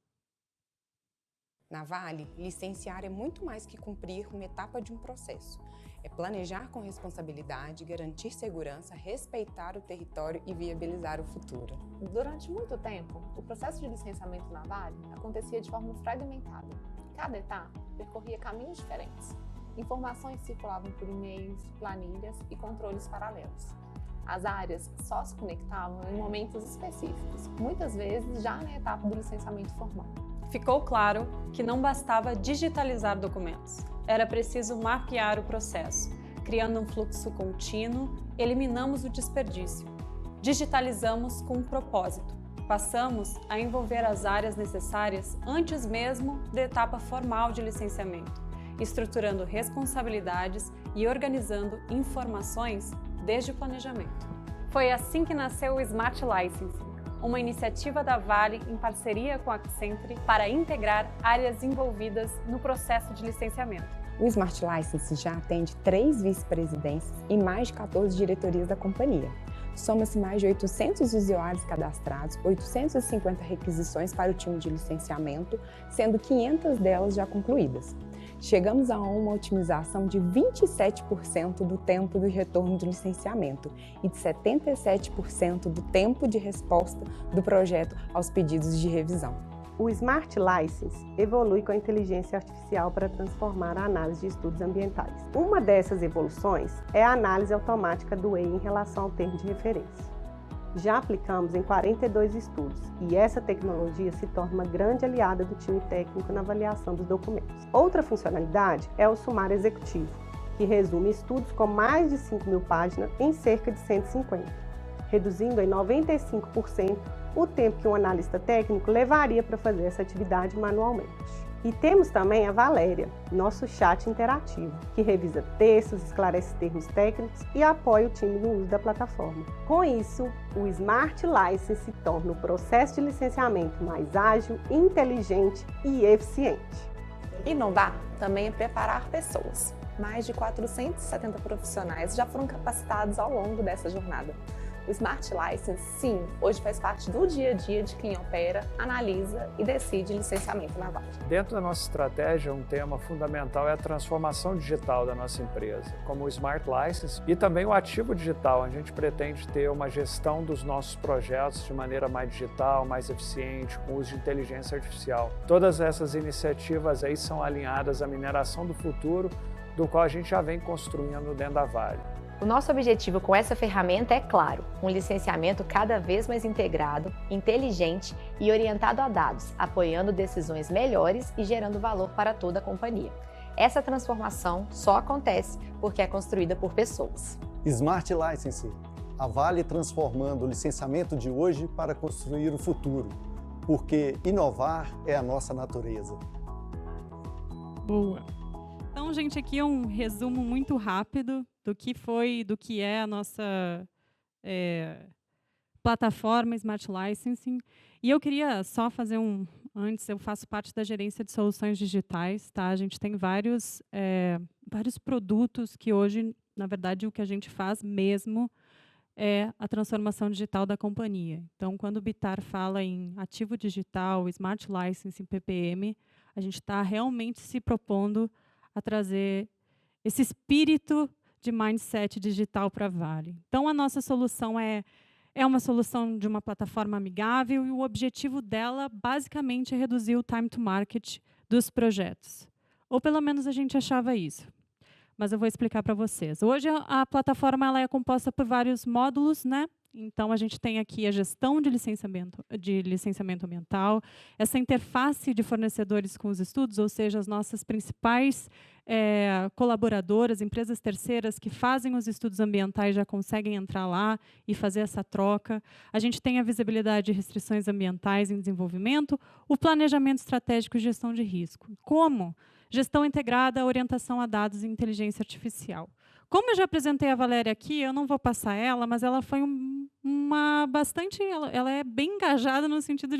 Na Vale, licenciar é muito mais que cumprir uma etapa de um processo. É planejar com responsabilidade, garantir segurança, respeitar o território e viabilizar o futuro. Durante muito tempo, o processo de licenciamento na Vale acontecia de forma fragmentada. Cada etapa percorria caminhos diferentes. Informações circulavam por e-mails, planilhas e controles paralelos. As áreas só se conectavam em momentos específicos, muitas vezes já na etapa do licenciamento formal. Ficou claro que não bastava digitalizar documentos. Era preciso mapear o processo. Criando um fluxo contínuo, eliminamos o desperdício. Digitalizamos com um propósito. Passamos a envolver as áreas necessárias antes mesmo da etapa formal de licenciamento, estruturando responsabilidades e organizando informações desde o planejamento. Foi assim que nasceu o Smart Licensing, uma iniciativa da Vale em parceria com a Accenture para integrar áreas envolvidas no processo de licenciamento. O Smart Licensing já atende 3 vice-presidências e mais de 14 diretorias da companhia. Soma-se mais de 800 usuários cadastrados, 850 requisições para o time de licenciamento, sendo 500 delas já concluídas. chegamos a uma otimização de 27% do tempo do retorno do licenciamento e de 77% do tempo de resposta do projeto aos pedidos de revisão. O Smart License evolui com a inteligência artificial para transformar a análise de estudos ambientais. Uma dessas evoluções é a análise automática do EI em relação ao termo de referência. Já aplicamos em 42 estudos e essa tecnologia se torna uma grande aliada do time técnico na avaliação dos documentos. Outra funcionalidade é o sumário executivo, que resume estudos com mais de 5.000 páginas em cerca de 150, reduzindo em 95% o tempo que um analista técnico levaria para fazer essa atividade manualmente. E temos também a Valéria, nosso chat interativo, que revisa textos, esclarece termos técnicos e apoia o time no uso da plataforma. Com isso, o Smart License se torna o processo de licenciamento mais ágil, inteligente e eficiente. Inovar também é preparar pessoas. Mais de 470 profissionais já foram capacitados ao longo dessa jornada. O Smart License, sim, hoje faz parte do dia a dia de quem opera, analisa e decide licenciamento na Vale. Dentro da nossa estratégia, um tema fundamental é a transformação digital da nossa empresa, como o Smart License e também o ativo digital. A gente pretende ter uma gestão dos nossos projetos de maneira mais digital, mais eficiente, com uso de inteligência artificial. Todas essas iniciativas aí são alinhadas à mineração do futuro, do qual a gente já vem construindo dentro da Vale. O nosso objetivo com essa ferramenta é claro, um licenciamento cada vez mais integrado, inteligente e orientado a dados, apoiando decisões melhores e gerando valor para toda a companhia. Essa transformação só acontece porque é construída por pessoas. Smart License, a Vale transformando o licenciamento de hoje para construir o futuro, porque inovar é a nossa natureza. Boa! Então, gente, aqui é um resumo muito rápido do que é a nossa plataforma Smart Licensing. E eu queria só fazer antes, eu faço parte da gerência de soluções digitais, tá? A gente tem vários produtos que hoje, na verdade, o que a gente faz mesmo é a transformação digital da companhia. Então, quando o Bitar fala em ativo digital, Smart Licensing, PPM, a gente está realmente se propondo a trazer esse espírito de mindset digital para a Vale. Então, a nossa solução é uma solução de uma plataforma amigável e o objetivo dela, basicamente, é reduzir o time to market dos projetos. Ou, pelo menos, a gente achava isso. Mas eu vou explicar para vocês. Hoje, a plataforma ela é composta por vários módulos, né? Então, a gente tem aqui a gestão de licenciamento ambiental, essa interface de fornecedores com os estudos, ou seja, as nossas principais colaboradoras, empresas terceiras que fazem os estudos ambientais já conseguem entrar lá e fazer essa troca. A gente tem a visibilidade de restrições ambientais em desenvolvimento, o planejamento estratégico e gestão de risco. Como? Gestão integrada, orientação a dados e inteligência artificial. Como eu já apresentei a Valéria aqui, eu não vou passar ela, mas ela foi ela é bem engajada no sentido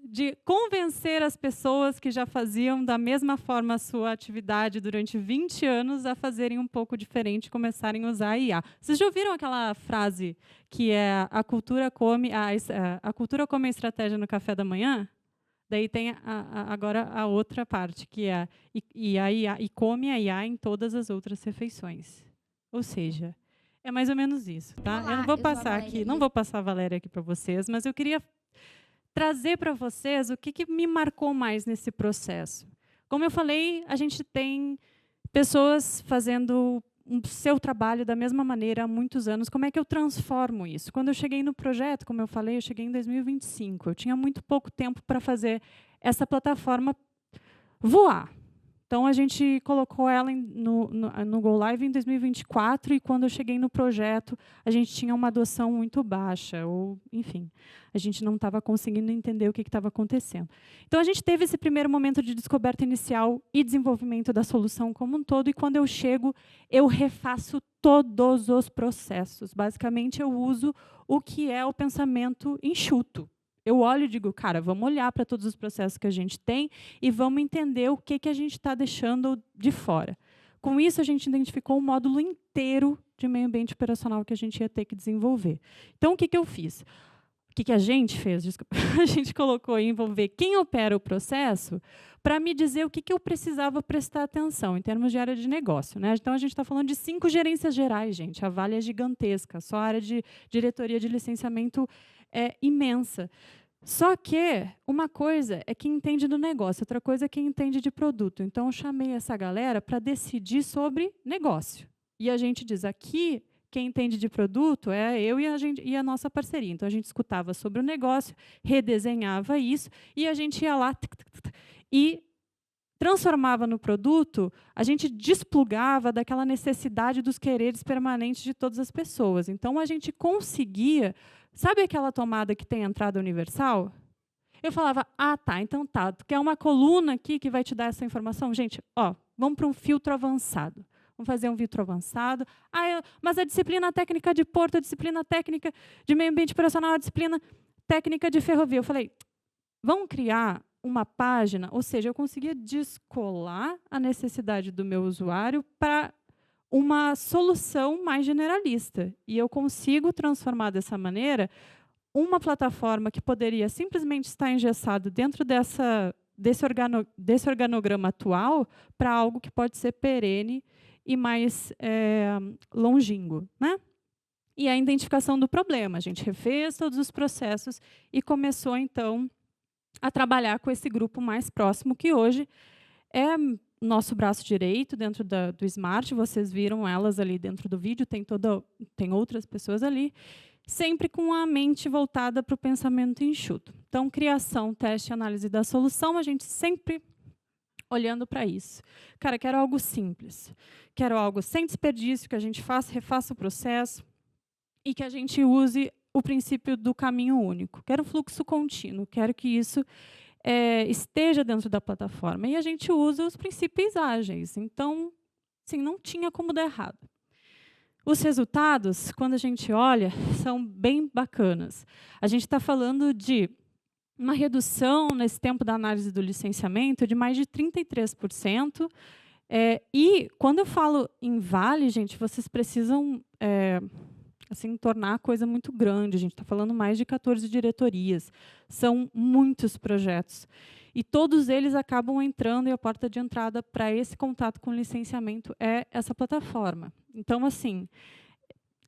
de convencer as pessoas que já faziam da mesma forma a sua atividade durante 20 anos a fazerem um pouco diferente e começarem a usar a IA. Vocês já ouviram aquela frase que é a cultura come a estratégia no café da manhã? Daí tem agora a outra parte, que é e come a IA em todas as outras refeições. Ou seja, é mais ou menos isso, tá? Olá, eu não vou passar aqui, não vou passar a Valéria aqui para vocês, mas eu queria trazer para vocês o que me marcou mais nesse processo. Como eu falei, a gente tem pessoas fazendo o seu trabalho da mesma maneira há muitos anos. Como é que eu transformo isso? Quando eu cheguei no projeto, como eu falei, eu cheguei em 2025. Eu tinha muito pouco tempo para fazer essa plataforma voar. Então, a gente colocou ela no Go Live em 2024, e quando eu cheguei no projeto, a gente tinha uma adoção muito baixa, ou, enfim, a gente não estava conseguindo entender o que estava acontecendo. Então, a gente teve esse primeiro momento de descoberta inicial e desenvolvimento da solução como um todo, e quando eu chego, eu refaço todos os processos. Basicamente, eu uso o que é o pensamento enxuto. Eu olho e digo, cara, vamos olhar para todos os processos que a gente tem e vamos entender o que a gente está deixando de fora. Com isso, a gente identificou um módulo inteiro de meio ambiente operacional que a gente ia ter que desenvolver. Então, o que eu fiz? que a gente fez? Desculpa. A gente colocou em envolver quem opera o processo para me dizer o que eu precisava prestar atenção em termos de área de negócio, né? Então, a gente está falando de 5 gerências gerais, gente. A Vale é gigantesca. Só a área de diretoria de licenciamento é imensa. Só que uma coisa é quem entende do negócio, outra coisa é quem entende de produto. Então, eu chamei essa galera para decidir sobre negócio. E a gente diz aqui, quem entende de produto é eu e a nossa parceria. Então, a gente escutava sobre o negócio, redesenhava isso, e a gente ia lá e transformava no produto, a gente desplugava daquela necessidade dos quereres permanentes de todas as pessoas. Então, a gente conseguia... Sabe aquela tomada que tem entrada universal? Eu falava, tá, então tá, tu quer uma coluna aqui que vai te dar essa informação? Gente, vamos para um filtro avançado. Vamos fazer um filtro avançado. Mas a disciplina técnica de porto, a disciplina técnica de meio ambiente operacional, a disciplina técnica de ferrovia. Eu falei, vamos criar uma página, ou seja, eu conseguia descolar a necessidade do meu usuário para uma solução mais generalista. E eu consigo transformar dessa maneira uma plataforma que poderia simplesmente estar engessado dentro desse organograma atual para algo que pode ser perene e mais longínquo, né? E a identificação do problema. A gente refez todos os processos e começou, então, a trabalhar com esse grupo mais próximo, que hoje é nosso braço direito dentro do Smart. Vocês viram elas ali dentro do vídeo, tem outras pessoas ali, sempre com a mente voltada para o pensamento enxuto. Então, criação, teste e análise da solução, a gente sempre olhando para isso. Cara, quero algo simples, quero algo sem desperdício, que a gente refaça o processo e que a gente use o princípio do caminho único. Quero um fluxo contínuo, quero que isso esteja dentro da plataforma. E a gente usa os princípios ágeis. Então, assim, não tinha como dar errado. Os resultados, quando a gente olha, são bem bacanas. A gente está falando de uma redução nesse tempo da análise do licenciamento de mais de 33%. E, quando eu falo em Vale, gente, vocês precisam assim, tornar a coisa muito grande. A gente está falando mais de 14 diretorias. São muitos projetos. E todos eles acabam entrando, e a porta de entrada para esse contato com o licenciamento é essa plataforma. Então, assim,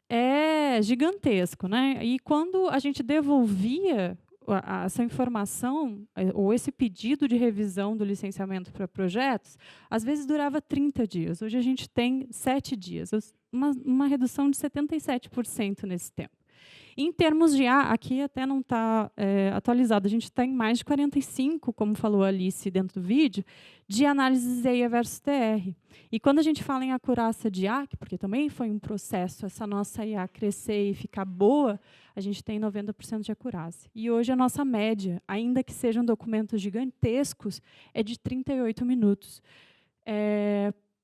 é gigantesco, né? E quando a gente devolvia essa informação, ou esse pedido de revisão do licenciamento para projetos, às vezes durava 30 dias. Hoje a gente tem 7 dias, uma redução de 77% nesse tempo. Em termos de aqui até não está atualizado, a gente está em mais de 45, como falou a Alice dentro do vídeo, de análises EIA versus TR. E quando a gente fala em acurácia de IAC, porque também foi um processo, essa nossa IA crescer e ficar boa, a gente tem 90% de acurácia. E hoje a nossa média, ainda que sejam documentos gigantescos, é de 38 minutos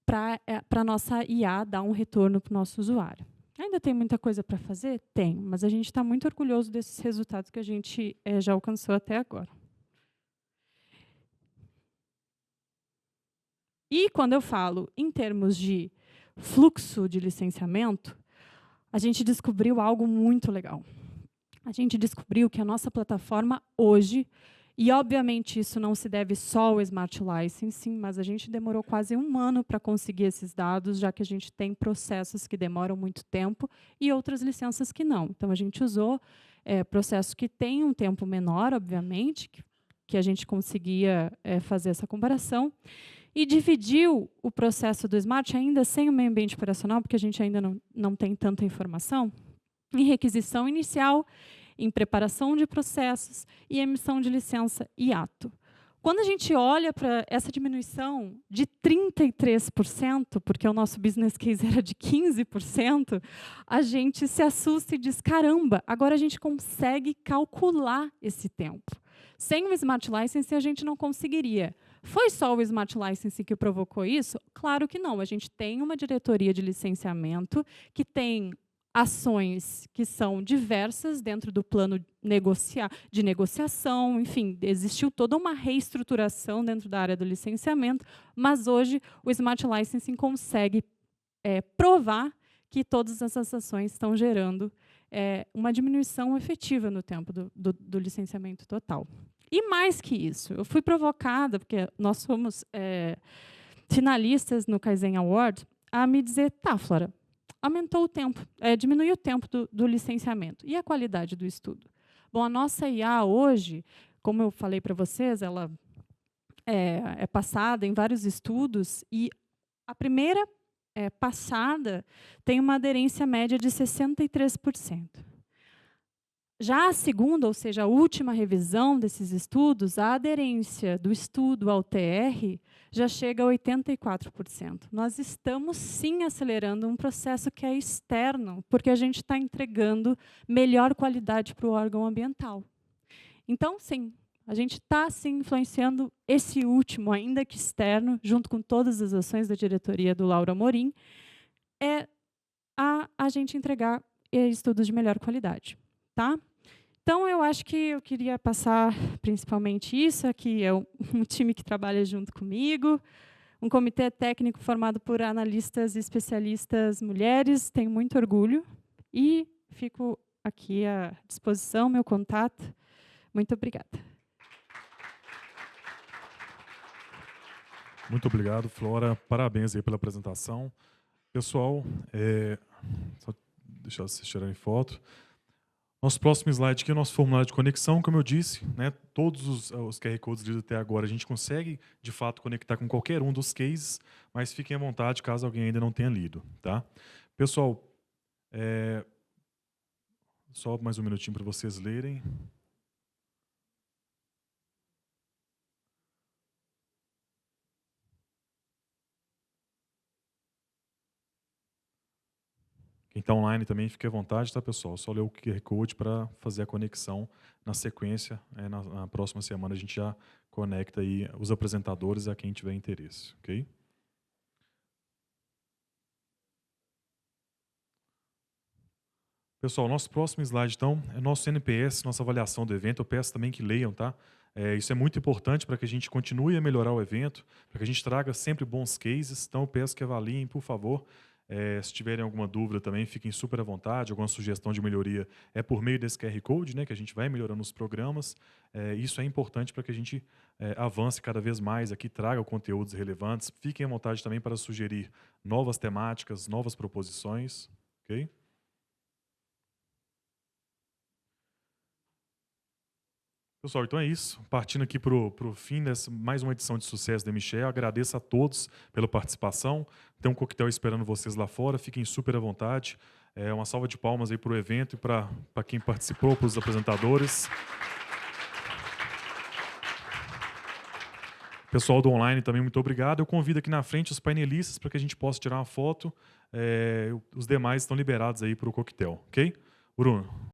para a nossa IA dar um retorno para o nosso usuário. Ainda tem muita coisa para fazer? Tem, mas a gente está muito orgulhoso desses resultados que a gente já alcançou até agora. E quando eu falo em termos de fluxo de licenciamento, a gente descobriu algo muito legal. A gente descobriu que a nossa plataforma hoje, e obviamente isso não se deve só ao Smart Licensing, mas a gente demorou quase 1 ano para conseguir esses dados, já que a gente tem processos que demoram muito tempo e outras licenças que não. Então, a gente usou processos que têm um tempo menor, obviamente, que a gente conseguia fazer essa comparação, e dividiu o processo do Smart, ainda sem o meio ambiente operacional, porque a gente ainda não tem tanta informação, em requisição inicial, em preparação de processos e emissão de licença e ato. Quando a gente olha para essa diminuição de 33%, porque o nosso business case era de 15%, a gente se assusta e diz, caramba, agora a gente consegue calcular esse tempo. Sem o Smart Licensing, a gente não conseguiria. Foi só o Smart Licensing que provocou isso? Claro que não. A gente tem uma diretoria de licenciamento que tem ações que são diversas dentro do plano de negociação, enfim, existiu toda uma reestruturação dentro da área do licenciamento, mas hoje o Smart Licensing consegue provar que todas essas ações estão gerando uma diminuição efetiva no tempo do licenciamento total. E mais que isso, eu fui provocada, porque nós somos finalistas no Kaizen Award, a me dizer, tá, Flora, aumentou o tempo, diminuiu o tempo do licenciamento. E a qualidade do estudo? Bom, a nossa IA hoje, como eu falei para vocês, ela é passada em vários estudos, e a primeira passada tem uma aderência média de 63%. Já a segunda, ou seja, a última revisão desses estudos, a aderência do estudo ao TR já chega a 84%. Nós estamos, sim, acelerando um processo que é externo, porque a gente está entregando melhor qualidade para o órgão ambiental. Então, sim, a gente está, sim, influenciando esse último, ainda que externo, junto com todas as ações da diretoria do Lauro Amorim, a gente entregar estudos de melhor qualidade. Tá? Então, eu acho que eu queria passar principalmente isso. Aqui é um time que trabalha junto comigo, um comitê técnico formado por analistas e especialistas mulheres. Tenho muito orgulho e fico aqui à disposição, meu contato. Muito obrigada. Muito obrigado, Flora. Parabéns aí pela apresentação. Pessoal, só deixar vocês tirarem foto. Nosso próximo slide aqui é o nosso formulário de conexão. Como eu disse, né, todos os QR Codes lidos até agora a gente consegue, de fato, conectar com qualquer um dos cases, mas fiquem à vontade caso alguém ainda não tenha lido. Tá? Pessoal, só mais um minutinho para vocês lerem. Quem está online também, fique à vontade, tá, pessoal? Só ler o QR Code para fazer a conexão na sequência. Na próxima semana a gente já conecta aí os apresentadores a quem tiver interesse, ok? Pessoal, nosso próximo slide, então, é nosso NPS, nossa avaliação do evento. Eu peço também que leiam, tá? Isso é muito importante para que a gente continue a melhorar o evento, para que a gente traga sempre bons cases. Então, eu peço que avaliem, por favor. Se tiverem alguma dúvida também, fiquem super à vontade. Alguma sugestão de melhoria é por meio desse QR Code, né, que a gente vai melhorando os programas. Isso é importante para que a gente avance cada vez mais aqui, traga conteúdos relevantes. Fiquem à vontade também para sugerir novas temáticas, novas proposições. Ok? Pessoal, então é isso. Partindo aqui para o fim dessa mais uma edição de sucesso da Michel, agradeço a todos pela participação. Tem um coquetel esperando vocês lá fora, fiquem super à vontade. Uma salva de palmas aí para o evento e para quem participou, para os apresentadores. Pessoal do online também, muito obrigado. Eu convido aqui na frente os painelistas para que a gente possa tirar uma foto. Os demais estão liberados aí para o coquetel, ok? Bruno.